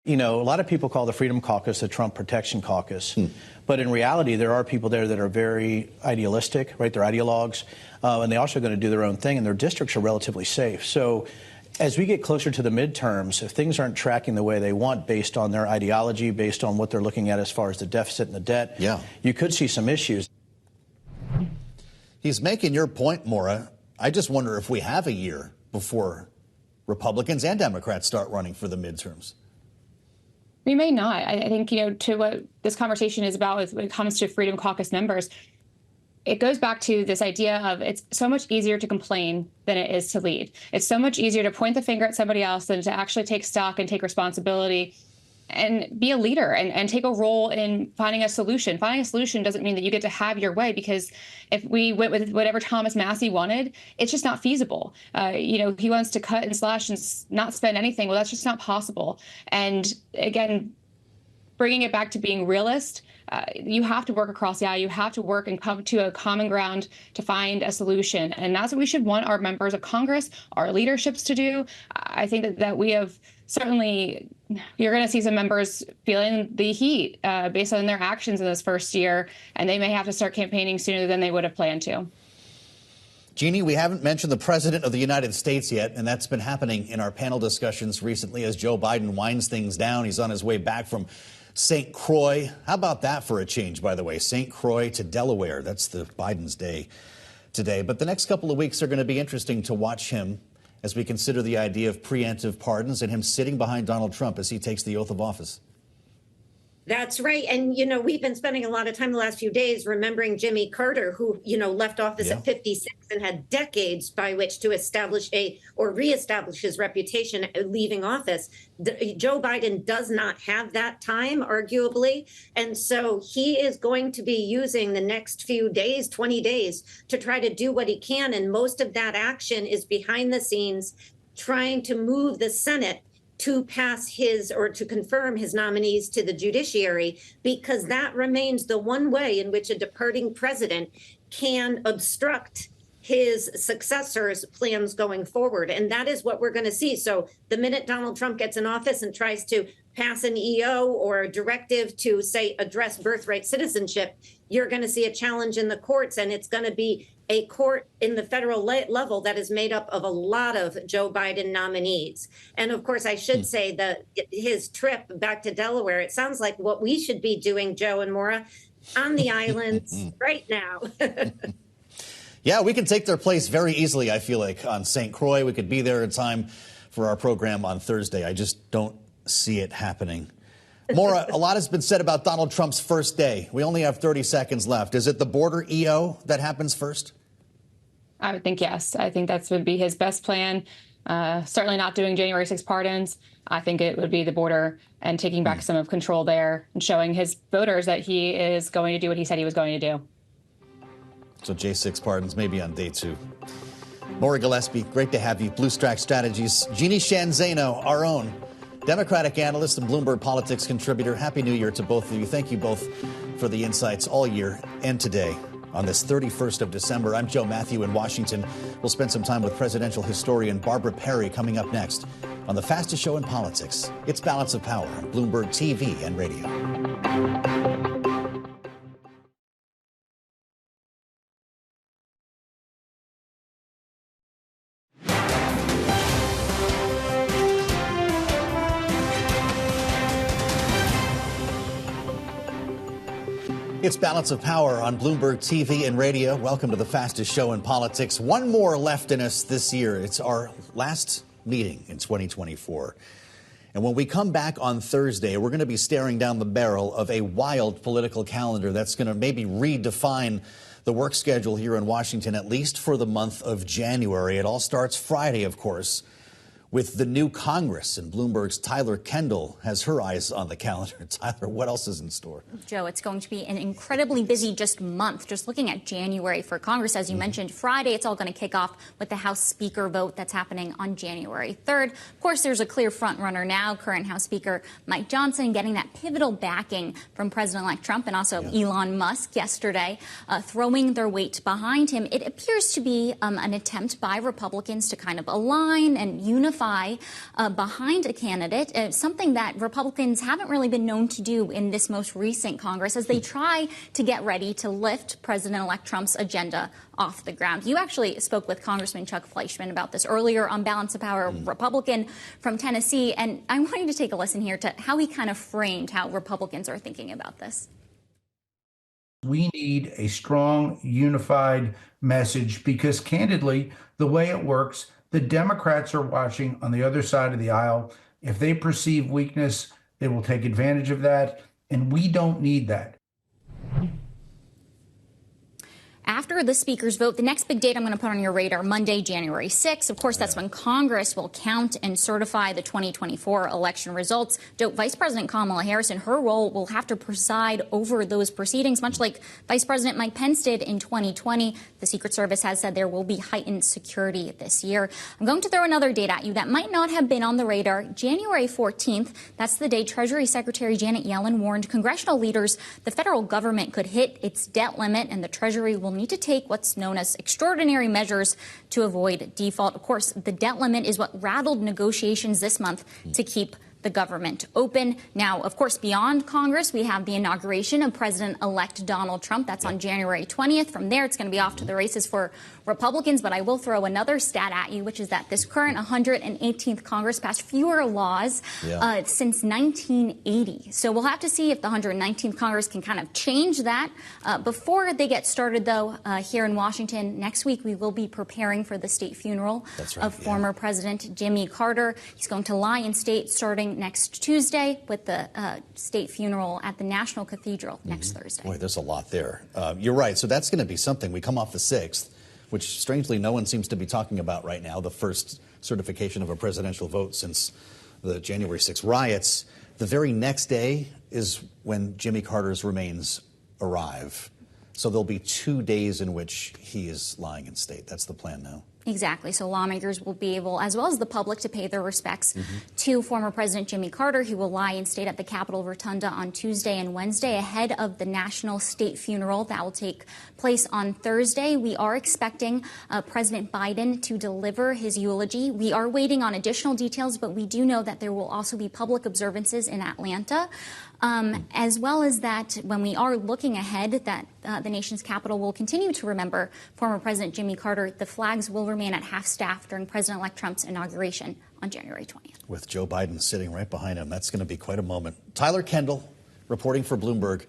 Speaker 8: You know, a lot of people call the Freedom Caucus the Trump Protection Caucus. But in reality, there are people there that are very idealistic, right? They're ideologues. And they're also going to do their own thing. And their districts are relatively safe. So as we get closer to the midterms, if things aren't tracking the way they want based on their ideology, based on what they're looking at as far as the deficit and the debt, you could see some issues.
Speaker 2: He's making your point, Maura. I just wonder if we have a year before Republicans and Democrats start running for the midterms.
Speaker 7: We may not. I think, you know, to what this conversation is about when it comes to Freedom Caucus members, it goes back to this idea of it's so much easier to complain than it is to lead. It's so much easier to point the finger at somebody else than to actually take stock and take responsibility and be a leader and take a role in finding a solution. Finding a solution doesn't mean that you get to have your way, because if we went with whatever Thomas Massie wanted, it's just not feasible. You know, he wants to cut and slash and not spend anything. Well, that's just not possible. And again, bringing it back to being realist, you have to work across the aisle. You have to work and come to a common ground to find a solution. And that's what we should want our members of Congress, our leaderships to do. I think that we have certainly, you're going to see some members feeling the heat based on their actions in this first year, and they may have to start campaigning sooner than they would have planned to.
Speaker 2: Jeannie, we haven't mentioned the President of the United States yet, and that's been happening in our panel discussions recently as Joe Biden winds things down. He's on his way back from St. Croix. How about that for a change, by the way? St. Croix to Delaware. That's the Biden's day today. But the next couple of weeks are going to be interesting to watch him as we consider the idea of preemptive pardons and him sitting behind Donald Trump as he takes the oath of office.
Speaker 9: That's right. And, you know, we've been spending a lot of time the last few days remembering Jimmy Carter, who, you know, left office at 56 and had decades by which to establish or reestablish his reputation leaving office. Joe Biden does not have that time, arguably. And so he is going to be using the next few days, 20 days, to try to do what he can. And most of that action is behind the scenes, trying to move the Senate to pass his or to confirm his nominees to the judiciary, because that remains the one way in which a departing president can obstruct his successor's plans going forward. And that is what we're going to see. So the minute Donald Trump gets in office and tries to pass an EO or a directive to, say, address birthright citizenship, you're going to see a challenge in the courts, and it's going to be a court in the federal level that is made up of a lot of Joe Biden nominees. And of course, I should say that his trip back to Delaware, it sounds like what we should be doing, Joe and Maura, on the islands right now.
Speaker 2: Yeah, we can take their place very easily, I feel like, on St. Croix. We could be there in time for our program on Thursday. I just don't see it happening. Maura, a lot has been said about Donald Trump's first day. We only have 30 seconds left. Is it the border EO that happens first?
Speaker 7: I would think yes. I think that would be his best plan. Certainly not doing January 6 pardons. I think it would be the border and taking back some of control there and showing his voters that he is going to do what he said he was going to do.
Speaker 2: So J6 pardons maybe on day 2. Maura Gillespie, great to have you. Bluestack Strategies. Jeanne Sheehan Zaino, our own Democratic analyst and Bloomberg politics contributor. Happy New Year to both of you. Thank you both for the insights all year and today on this 31st of December. I'm Joe Matthew in Washington. We'll spend some time with presidential historian Barbara Perry coming up next on the fastest show in politics. It's Balance of Power on Bloomberg TV and radio. It's Balance of Power on Bloomberg TV and radio. Welcome to the fastest show in politics. One more left in us this year. It's our last meeting in 2024. And when we come back on Thursday, we're going to be staring down the barrel of a wild political calendar that's going to maybe redefine the work schedule here in Washington, at least for the month of January. It all starts Friday, of course, with the new Congress, and Bloomberg's Tyler Kendall has her eyes on the calendar. Tyler, what else is in store?
Speaker 10: Joe, it's going to be an incredibly busy month. Just looking at January for Congress, as you mentioned, Friday, it's all going to kick off with the House Speaker vote that's happening on January 3rd. Of course, there's a clear front runner now, current House Speaker Mike Johnson getting that pivotal backing from President-elect Trump and also Elon Musk yesterday, throwing their weight behind him. It appears to be an attempt by Republicans to kind of align and unify behind a candidate, something that Republicans haven't really been known to do in this most recent Congress as they try to get ready to lift President-elect Trump's agenda off the ground. You actually spoke with Congressman Chuck Fleischmann about this earlier on Balance of Power, Republican from Tennessee, and I want you to take a listen here to how he kind of framed how Republicans are thinking about this.
Speaker 6: We need a strong, unified message because, candidly, the way it works, the Democrats are watching on the other side of the aisle. If they perceive weakness, they will take advantage of that, and we don't need that.
Speaker 10: After the Speaker's vote, the next big date I'm going to put on your radar, Monday, January 6th. Of course, that's when Congress will count and certify the 2024 election results. Vice President Kamala Harris, in her role, will have to preside over those proceedings, much like Vice President Mike Pence did in 2020. The Secret Service has said there will be heightened security this year. I'm going to throw another date at you that might not have been on the radar. January 14th, that's the day Treasury Secretary Janet Yellen warned congressional leaders the federal government could hit its debt limit and the Treasury will need to take what's known as extraordinary measures to avoid default. Of course, the debt limit is what rattled negotiations this month to keep the government open. Now, of course, beyond Congress, we have the inauguration of President-elect Donald Trump. That's on January 20th. From there, it's going to be off to the races for Republicans. But I will throw another stat at you, which is that this current 118th Congress passed fewer laws since 1980. So we'll have to see if the 119th Congress can kind of change that. Before they get started, though, here in Washington, next week we will be preparing for the state funeral of former President Jimmy Carter. He's going to lie in state starting next Tuesday with the state funeral at the National Cathedral next Thursday.
Speaker 2: Boy, there's a lot there. You're right. So that's going to be something. We come off the 6th, which strangely no one seems to be talking about right now, the first certification of a presidential vote since the January 6th riots. The very next day is when Jimmy Carter's remains arrive. So there'll be 2 days in which he is lying in state. That's the plan now.
Speaker 10: Exactly. So lawmakers will be able, as well as the public, to pay their respects to former President Jimmy Carter. He will lie in state at the Capitol Rotunda on Tuesday and Wednesday ahead of the national state funeral that will take place on Thursday. We are expecting President Biden to deliver his eulogy. We are waiting on additional details, but we do know that there will also be public observances in Atlanta. As well as that, when we are looking ahead, that the nation's capital will continue to remember former President Jimmy Carter. The flags will remain at half-staff during President-elect Trump's inauguration on January 20th.
Speaker 2: With Joe Biden sitting right behind him, that's going to be quite a moment. Tyler Kendall, reporting for Bloomberg.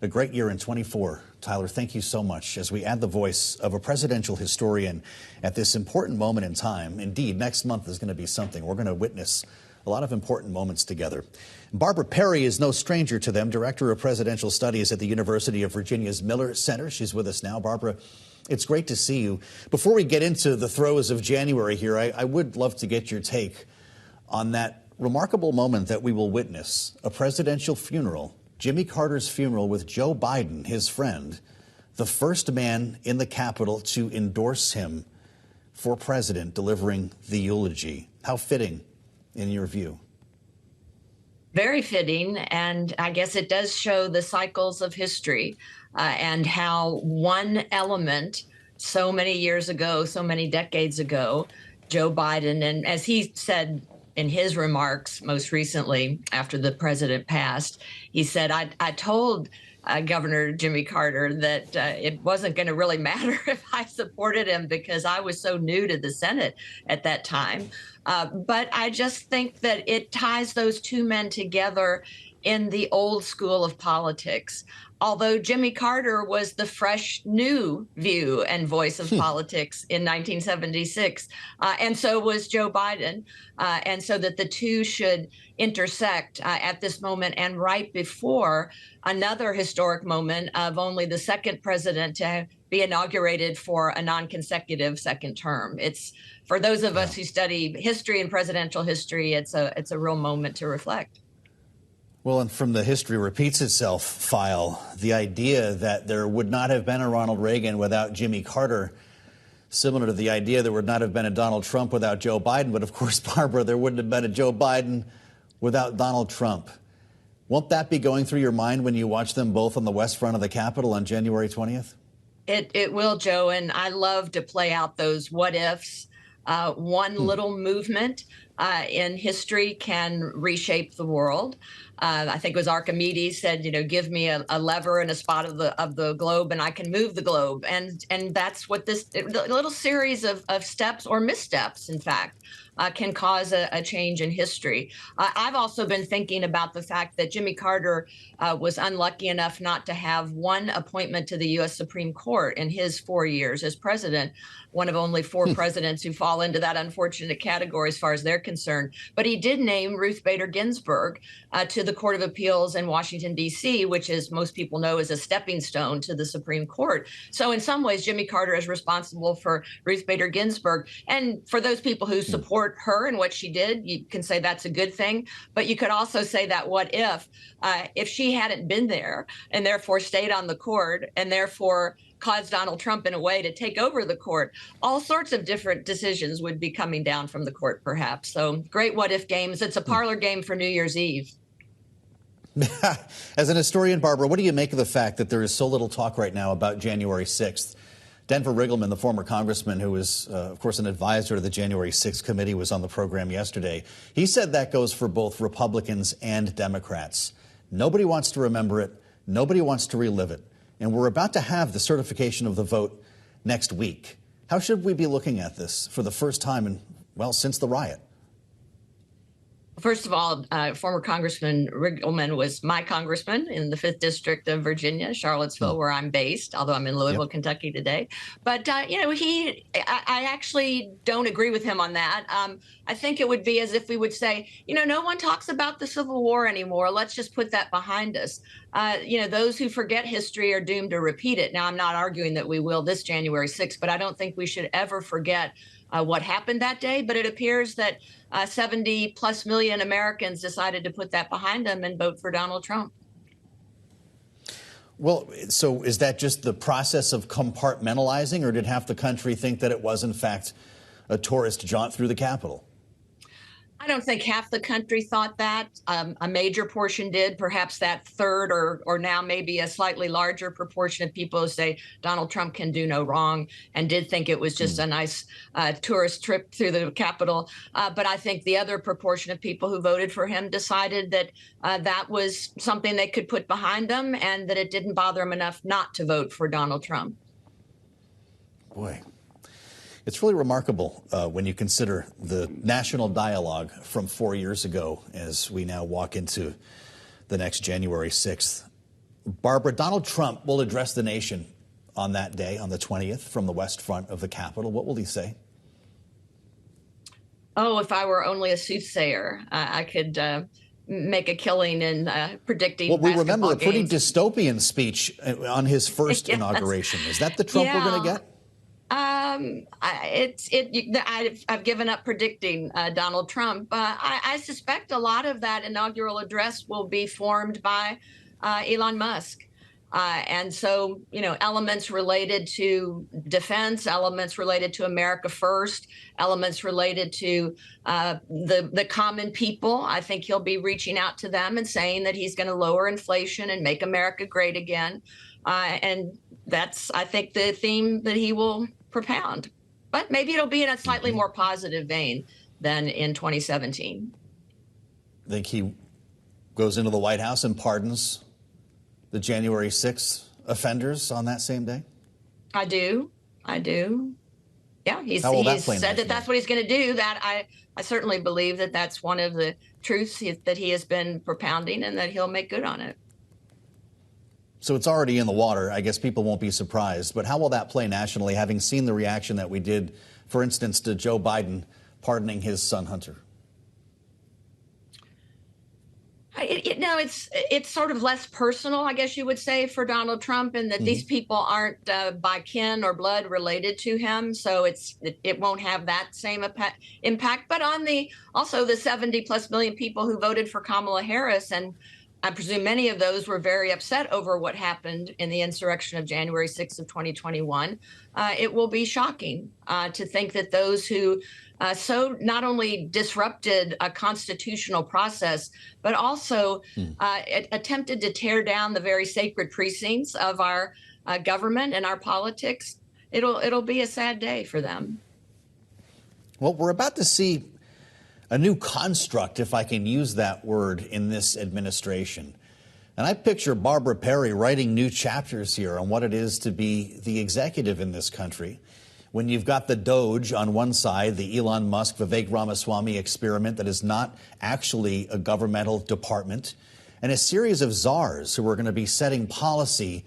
Speaker 2: A great year in 24. Tyler, thank you so much. As we add the voice of a presidential historian at this important moment in time, indeed, next month is going to be something. We're going to witness a lot of important moments together. Barbara Perry is no stranger to them, Director of Presidential Studies at the University of Virginia's Miller Center. She's with us now. Barbara, it's great to see you. Before we get into the throes of January here, I would love to get your take on that remarkable moment that we will witness, a presidential funeral, Jimmy Carter's funeral with Joe Biden, his friend, the first man in the Capitol to endorse him for president, delivering the eulogy. How fitting, in your view?
Speaker 21: Very fitting, and I guess it does show the cycles of history and how one element so many years ago, so many decades ago, Joe Biden, and as he said in his remarks most recently after the president passed, he said, I told Governor Jimmy Carter that it wasn't going to really matter if I supported him because I was so new to the Senate at that time. But I just think that it ties those two men together in the old school of politics. Although Jimmy Carter was the fresh, new view and voice of politics in 1976, and so was Joe Biden, and so that the two should intersect at this moment and right before another historic moment of only the second president to be inaugurated for a non-consecutive second term. It's, for those of us who study history and presidential history, it's a real moment to reflect.
Speaker 2: Well, and from the history repeats itself file, the idea that there would not have been a Ronald Reagan without Jimmy Carter, similar to the idea there would not have been a Donald Trump without Joe Biden. But of course, Barbara, there wouldn't have been a Joe Biden without Donald Trump. Won't that be going through your mind when you watch them both on the west front of the Capitol on January 20th?
Speaker 21: It will, Joe, and I love to play out those what ifs. One little movement in history can reshape the world. I think it was Archimedes said, give me a lever and a spot of the globe and I can move the globe. And that's what this little series of steps or missteps, in fact, can cause a change in history. I've also been thinking about the fact that Jimmy Carter was unlucky enough not to have one appointment to the U.S. Supreme Court in his 4 years as president, one of only 4 presidents who fall into that unfortunate category as far as they're concerned. But he did name Ruth Bader Ginsburg to the Court of Appeals in Washington, D.C., which, as most people know, is a stepping stone to the Supreme Court. So in some ways, Jimmy Carter is responsible for Ruth Bader Ginsburg. And for those people who support her and what she did, you can say that's a good thing. But you could also say that what if she hadn't been there and therefore stayed on the court and therefore caused Donald Trump in a way to take over the court, all sorts of different decisions would be coming down from the court, perhaps. So great what if games. It's a parlor game for New Year's Eve.
Speaker 2: As an historian, Barbara, what do you make of the fact that there is so little talk right now about January 6th? Denver Riggleman, the former congressman who was, of course, an advisor to the January 6th committee, was on the program yesterday. He said that goes for both Republicans and Democrats. Nobody wants to remember it. Nobody wants to relive it. And we're about to have the certification of the vote next week. How should we be looking at this for the first time in, well, since the riot?
Speaker 21: First of all, former Congressman Riggleman was my congressman in the 5th District of Virginia, Charlottesville, where I'm based, although I'm in Louisville, Kentucky today. But, I actually don't agree with him on that. I think it would be as if we would say, no one talks about the Civil War anymore. Let's just put that behind us. Those who forget history are doomed to repeat it. Now, I'm not arguing that we will this January 6th, but I don't think we should ever forget what happened that day. But it appears that 70 plus million Americans decided to put that behind them and vote for Donald Trump.
Speaker 2: Well, so is that just the process of compartmentalizing, or did half the country think that it was, in fact, a tourist jaunt through the Capitol?
Speaker 21: I don't think half the country thought that. A major portion did, perhaps that third or now maybe a slightly larger proportion of people who say Donald Trump can do no wrong and did think it was just a nice tourist trip through the Capitol. But I think the other proportion of people who voted for him decided that that was something they could put behind them and that it didn't bother them enough not to vote for Donald Trump.
Speaker 2: Boy. It's really remarkable when you consider the national dialogue from 4 years ago as we now walk into the next January 6th. Barbara, Donald Trump will address the nation on that day, on the 20th, from the west front of the Capitol. What will he say?
Speaker 21: Oh, if I were only a soothsayer, I could make a killing in predicting
Speaker 2: Well, we
Speaker 21: basketball
Speaker 2: remember a pretty
Speaker 21: games.
Speaker 2: dystopian speech on his first inauguration. Is that the Trump we're going to get?
Speaker 21: I've given up predicting Donald Trump. I suspect a lot of that inaugural address will be formed by Elon Musk. And so, elements related to defense, elements related to America First, elements related to the common people. I think he'll be reaching out to them and saying that he's going to lower inflation and make America great again. And that's, I think, the theme that he will propound. But maybe it'll be in a slightly more positive vein than in 2017.
Speaker 2: Think he goes into the White House and pardons the January 6th offenders on that same day?
Speaker 21: I do. Yeah, he's said that that's what he's going to do. That I certainly believe that that's one of the truths that he has been propounding and that he'll make good on it.
Speaker 2: So it's already in the water. I guess people won't be surprised. But how will that play nationally, having seen the reaction that we did, for instance, to Joe Biden pardoning his son Hunter?
Speaker 21: It's sort of less personal, I guess you would say, for Donald Trump, and that these people aren't by kin or blood related to him, so it won't have that same impact. But on also the 70+ million people who voted for Kamala Harris, and I presume many of those were very upset over what happened in the insurrection of January 6th of 2021. It will be shocking to think that those who so not only disrupted a constitutional process, but also attempted to tear down the very sacred precincts of our government and our politics. It'll be a sad day for them.
Speaker 2: Well, we're about to see a new construct, if I can use that word, in this administration. And I picture Barbara Perry writing new chapters here on what it is to be the executive in this country. When you've got the Doge on one side, the Elon Musk, Vivek Ramaswamy experiment that is not actually a governmental department, and a series of czars who are going to be setting policy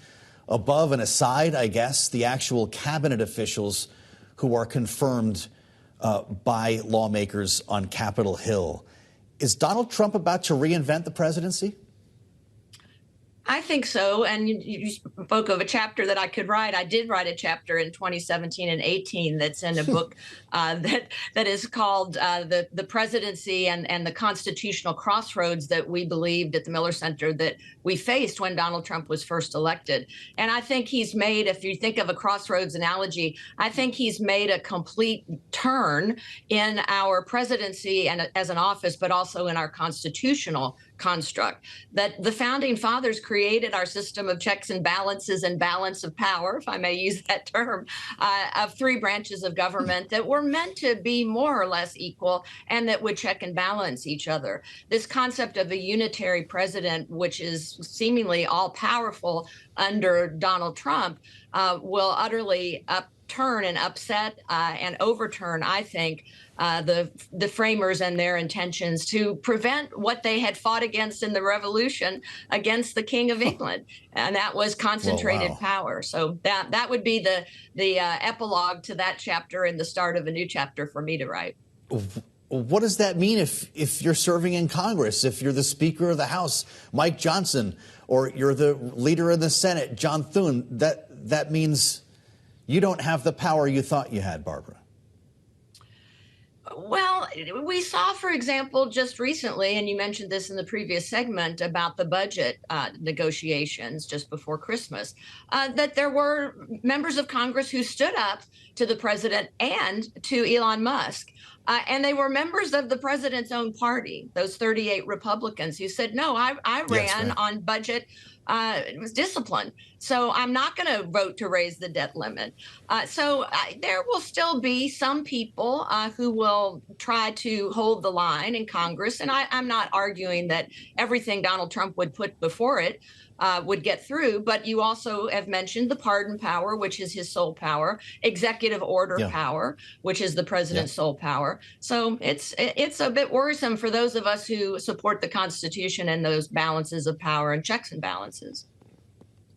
Speaker 2: above and aside, I guess, the actual cabinet officials who are confirmed by lawmakers on Capitol Hill. Is Donald Trump about to reinvent the presidency?
Speaker 21: I think so. And you spoke of a chapter that I could write. I did write a chapter in 2017 and 18 that's in a book that is called The Presidency and the Constitutional Crossroads that we believed at the Miller Center that we faced when Donald Trump was first elected. And I think he's made, if you think of a crossroads analogy, I think he's made a complete turn in our presidency and as an office, but also in our constitutional construct. That the founding fathers created our system of checks and balances and balance of power, if I may use that term, of three branches of government that were meant to be more or less equal and that would check and balance each other. This concept of a unitary president, which is seemingly all powerful under Donald Trump, will utterly upturn and upset and overturn, I think, the framers and their intentions to prevent what they had fought against in the revolution against the King of England, and that was concentrated power. So that would be the epilogue to that chapter and the start of a new chapter for me to write.
Speaker 2: What does that mean if you're serving in Congress, if you're the Speaker of the House, Mike Johnson, or you're the leader of the Senate, John Thune? That means you don't have the power you thought you had, Barbara.
Speaker 21: Well, we saw, for example, just recently, and you mentioned this in the previous segment about the budget negotiations just before Christmas, that there were members of Congress who stood up to the president and to Elon Musk. And they were members of the president's own party, those 38 Republicans who said, no, I ran on budget. It was discipline. So I'm not going to vote to raise the debt limit. So there will still be some people who will try to hold the line in Congress. And I'm not arguing that everything Donald Trump would put before it would get through. But you also have mentioned the pardon power, which is his sole power, executive order power, which is the president's sole power. So it's a bit worrisome for those of us who support the Constitution and those balances of power and checks and balances.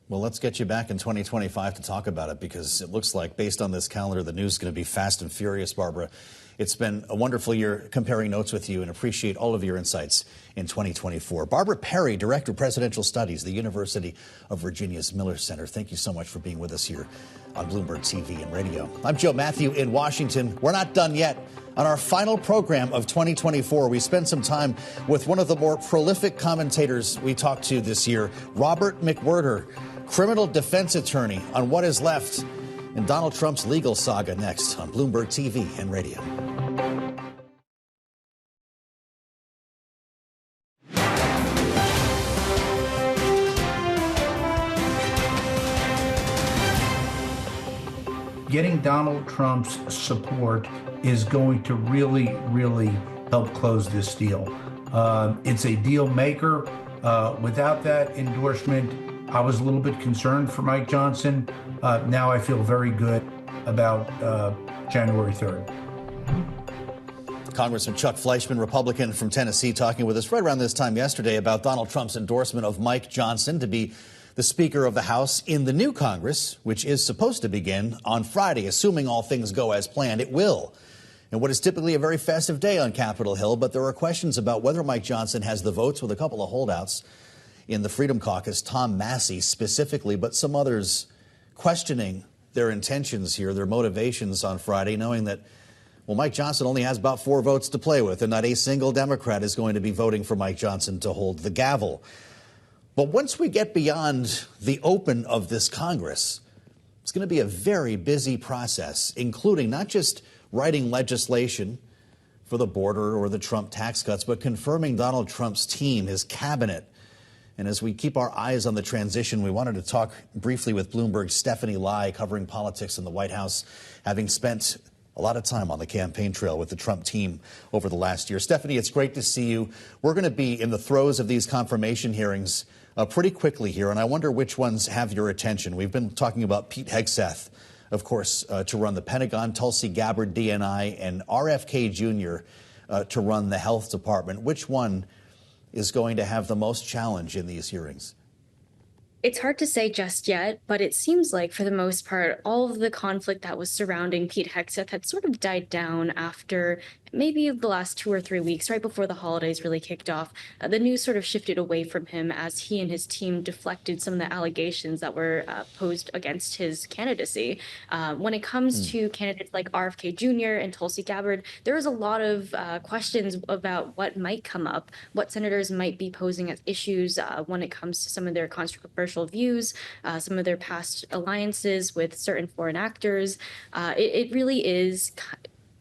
Speaker 2: Well, let's get you back in 2025 to talk about it, because it looks like, based on this calendar, the news is going to be fast and furious, Barbara. It's been a wonderful year comparing notes with you, and appreciate all of your insights in 2024. Barbara Perry, Director of Presidential Studies, the University of Virginia's Miller Center. Thank you so much for being with us here on Bloomberg TV and radio. I'm Joe Matthew in Washington. We're not done yet. On our final program of 2024, we spent some time with one of the more prolific commentators we talked to this year, Robert McWhirter, criminal defense attorney, on what is left in Donald Trump's legal saga, next on Bloomberg TV and radio.
Speaker 6: Getting Donald Trump's support is going to really, really help close this deal. It's a deal maker. Without that endorsement, I was a little bit concerned for Mike Johnson. Now I feel very good about January 3rd.
Speaker 2: Congressman Chuck Fleischman, Republican from Tennessee, talking with us right around this time yesterday about Donald Trump's endorsement of Mike Johnson to be the Speaker of the House in the new Congress, which is supposed to begin on Friday, assuming all things go as planned. It will. And what is typically a very festive day on Capitol Hill, but there are questions about whether Mike Johnson has the votes, with a couple of holdouts in the Freedom Caucus, Tom Massey specifically, but some others questioning their intentions here, their motivations on Friday, knowing that, well, Mike Johnson only has about 4 votes to play with, and not a single Democrat is going to be voting for Mike Johnson to hold the gavel. But once we get beyond the open of this Congress, it's going to be a very busy process, including not just writing legislation for the border or the Trump tax cuts, but confirming Donald Trump's team, his cabinet. And as we keep our eyes on the transition, we wanted to talk briefly with Bloomberg's Stephanie Lai, covering politics in the White House, having spent a lot of time on the campaign trail with the Trump team over the last year. Stephanie, it's great to see you. We're going to be in the throes of these confirmation hearings pretty quickly here, and I wonder which ones have your attention. We've been talking about Pete Hegseth, of course, to run the Pentagon, Tulsi Gabbard, DNI, and RFK Jr. To run the Health Department. Which one is going to have the most challenge in these hearings?
Speaker 4: It's hard to say just yet, but it seems like, for the most part, all of the conflict that was surrounding Pete Hegseth had sort of died down after maybe the last 2 or 3 weeks, right before the holidays really kicked off. The news sort of shifted away from him as he and his team deflected some of the allegations that were posed against his candidacy. When it comes to candidates like RFK Jr. and Tulsi Gabbard, there is a lot of questions about what might come up, what senators might be posing as issues when it comes to some of their controversial views, some of their past alliances with certain foreign actors. It really is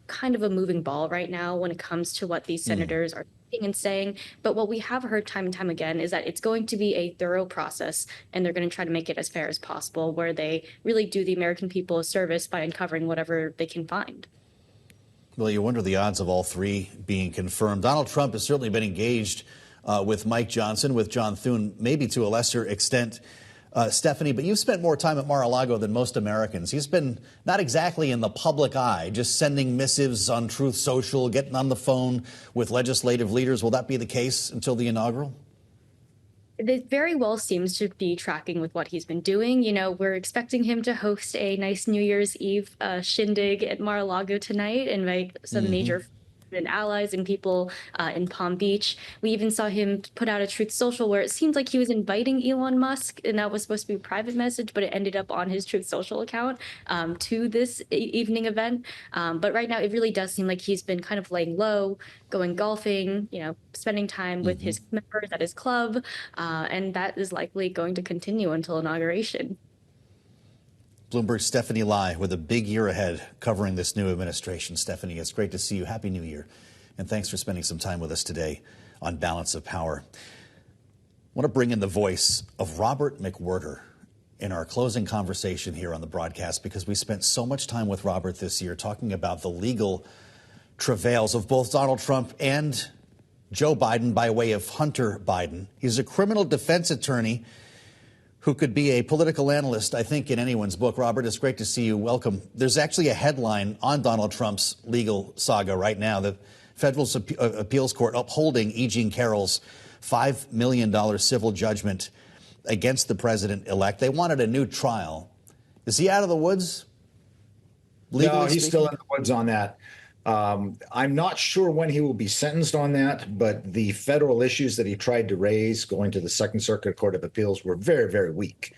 Speaker 4: kind of a moving ball right now when it comes to what these senators are thinking and saying. But what we have heard time and time again is that it's going to be a thorough process, and they're going to try to make it as fair as possible, where they really do the American people a service by uncovering whatever they can find.
Speaker 2: Well, you wonder the odds of all 3 being confirmed. Donald Trump has certainly been engaged with Mike Johnson, with John Thune, maybe to a lesser extent, Stephanie, but you've spent more time at Mar-a-Lago than most Americans. He's been not exactly in the public eye, just sending missives on Truth Social, getting on the phone with legislative leaders. Will that be the case until the inaugural?
Speaker 4: It very well seems to be tracking with what he's been doing. You know, we're expecting him to host a nice New Year's Eve shindig at Mar-a-Lago tonight, invite some major and allies and people in Palm Beach. We even saw him put out a Truth Social where it seemed like he was inviting Elon Musk, and that was supposed to be a private message, but it ended up on his Truth Social account to this evening event. But right now, it really does seem like he's been kind of laying low, going golfing, you know, spending time with his members at his club, and that is likely going to continue until inauguration.
Speaker 2: Bloomberg's Stephanie Lai with a big year ahead covering this new administration. Stephanie, it's great to see you. Happy New Year. And thanks for spending some time with us today on Balance of Power. I want to bring in the voice of Robert McWhirter in our closing conversation here on the broadcast, because we spent so much time with Robert this year talking about the legal travails of both Donald Trump and Joe Biden by way of Hunter Biden. He's a criminal defense attorney who could be a political analyst, I think, in anyone's book. Robert, it's great to see you. Welcome. There's actually a headline on Donald Trump's legal saga right now. The Federal Appeals Court upholding E. Jean Carroll's $5 million civil judgment against the president-elect. They wanted a new trial. Is he out of the woods?
Speaker 22: No, he's still in the woods on that. I'm not sure when he will be sentenced on that, but the federal issues that he tried to raise going to the Second Circuit Court of Appeals were very, very weak.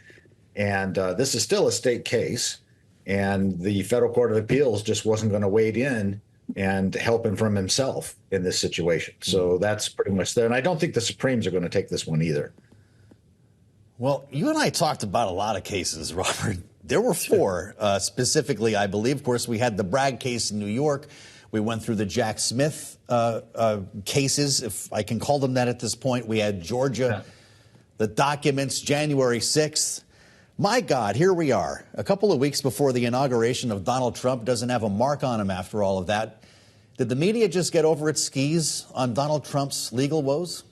Speaker 22: And this is still a state case, and the Federal Court of Appeals just wasn't going to wade in and help him from himself in this situation. So that's pretty much there. And I don't think the Supremes are going to take this one either.
Speaker 2: Well, you and I talked about a lot of cases, Robert. There were 4 specifically, I believe. Of course, we had the Bragg case in New York. We went through the Jack Smith cases, if I can call them that at this point. We had Georgia, the documents, January 6th. My God, here we are. A couple of weeks before the inauguration of Donald Trump. Doesn't have a mark on him after all of that. Did the media just get over its skis on Donald Trump's legal woes?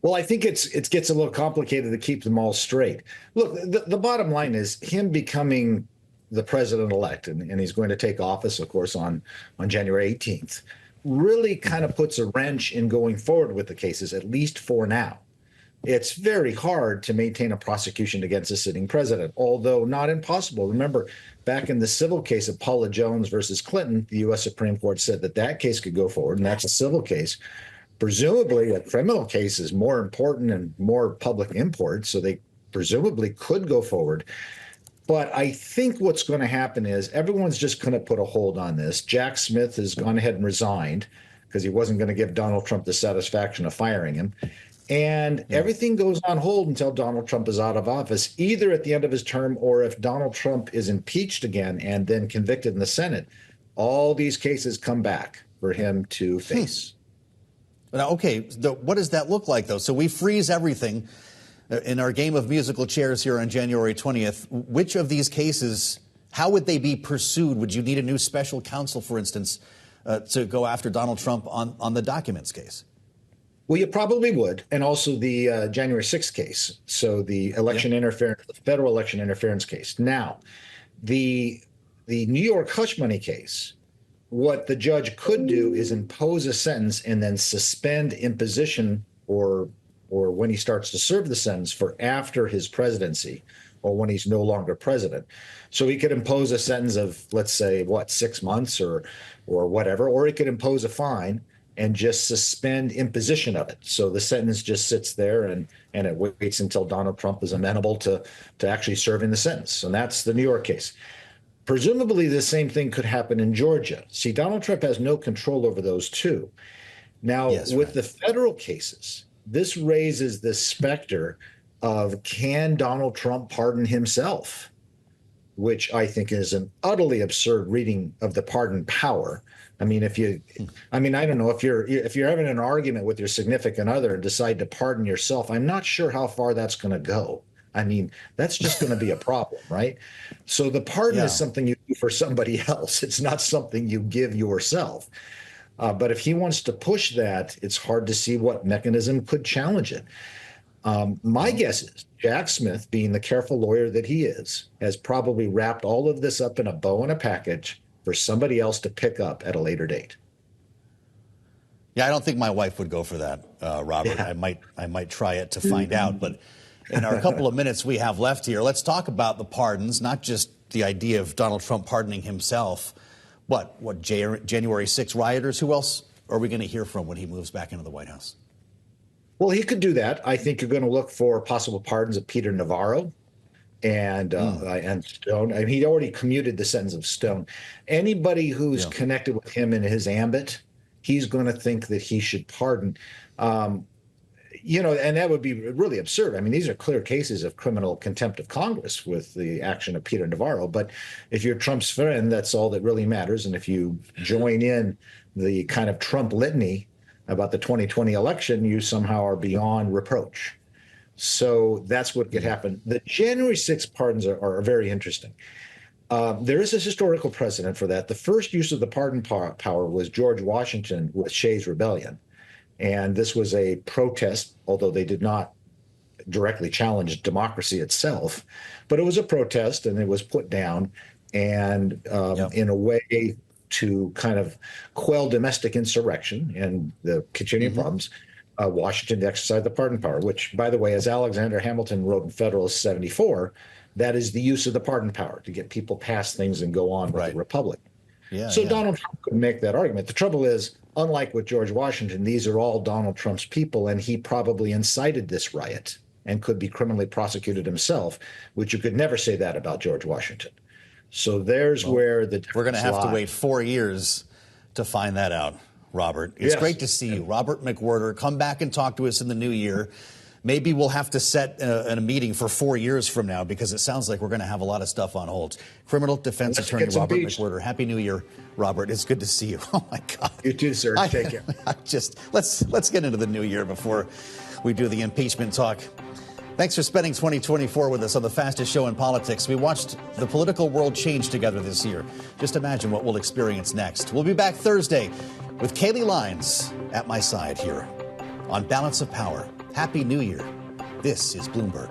Speaker 22: Well, I think it gets a little complicated to keep them all straight. Look, the bottom line is him becoming the president-elect, and he's going to take office, of course, on January 18th, really kind of puts a wrench in going forward with the cases, at least for now. It's very hard to maintain a prosecution against a sitting president, although not impossible. Remember, back in the civil case of Paula Jones versus Clinton, the U.S. Supreme Court said that case could go forward, and that's a civil case. Presumably, a criminal case is more important and more public import, so they presumably could go forward. But I think what's going to happen is everyone's just going to put a hold on this. Jack Smith has gone ahead and resigned because he wasn't going to give Donald Trump the satisfaction of firing him. And everything goes on hold until Donald Trump is out of office, either at the end of his term or if Donald Trump is impeached again and then convicted in the Senate. All these cases come back for him to face.
Speaker 2: Now, okay, what does that look like, though? So we freeze everything in our game of musical chairs here on January 20th. Which of these cases, how would they be pursued? Would you need a new special counsel, for instance, to go after Donald Trump on the documents case?
Speaker 22: Well, you probably would, and also the January 6th case, so the election interference, the federal election interference case. Now, the New York hush money case, what the judge could do is impose a sentence and then suspend imposition or when he starts to serve the sentence for after his presidency or when he's no longer president. So he could impose a sentence of, let's say, 6 months or whatever, or he could impose a fine and just suspend imposition of it. So the sentence just sits there and it waits until Donald Trump is amenable to actually serving the sentence. And that's the New York case. Presumably the same thing could happen in Georgia. See, Donald Trump has no control over those two. Now, with the federal cases, this raises the specter of, can Donald Trump pardon himself? Which I think is an utterly absurd reading of the pardon power. I mean, I don't know, if you're having an argument with your significant other and decide to pardon yourself, I'm not sure how far that's going to go. I mean, that's just going to be a problem, right? So the pardon is something you do for somebody else. It's not something you give yourself. But if he wants to push that, it's hard to see what mechanism could challenge it. My guess is Jack Smith, being the careful lawyer that he is, has probably wrapped all of this up in a bow and a package for somebody else to pick up at a later date.
Speaker 2: Yeah, I don't think my wife would go for that, Robert. Yeah. I might try it to find out. But in our couple of minutes we have left here, let's talk about the pardons, not just the idea of Donald Trump pardoning himself. What January 6 rioters? Who else are we going to hear from when he moves back into the White House?
Speaker 22: Well, he could do that. I think you're going to look for possible pardons of Peter Navarro and Stone. I mean, he'd already commuted the sentence of Stone. Anybody who's connected with him in his ambit, he's going to think that he should pardon. And that would be really absurd. I mean, these are clear cases of criminal contempt of Congress with the action of Peter Navarro. But if you're Trump's friend, that's all that really matters. And if you join in the kind of Trump litany about the 2020 election, you somehow are beyond reproach. So that's what could happen. The January 6th pardons are very interesting. There is a historical precedent for that. The first use of the pardon power was George Washington with Shays' Rebellion. And this was a protest, although they did not directly challenge democracy itself. But it was a protest, and it was put down. And in a way to kind of quell domestic insurrection and the continuing problems, Washington exercised the pardon power, which, by the way, as Alexander Hamilton wrote in Federalist 74, that is the use of the pardon power to get people past things and go on with the republic. Donald Trump could make that argument. The trouble is, unlike with George Washington, these are all Donald Trump's people, and he probably incited this riot and could be criminally prosecuted himself, which you could never say that about George Washington. So there's where the difference
Speaker 2: we're going to have to wait 4 years to find that out, Robert. It's great to see you. Robert McWhirter, come back and talk to us in the new year. Maybe we'll have to set a meeting for 4 years from now, because it sounds like we're going to have a lot of stuff on hold. Criminal defense attorney Robert McWhirter. Happy New Year, Robert. It's good to see you. Oh, my God.
Speaker 22: You too, sir. Take care.
Speaker 2: Let's get into the new year before we do the impeachment talk. Thanks for spending 2024 with us on the fastest show in politics. We watched the political world change together this year. Just imagine what we'll experience next. We'll be back Thursday with Kaylee Lyons at my side here on Balance of Power. Happy New Year. This is Bloomberg.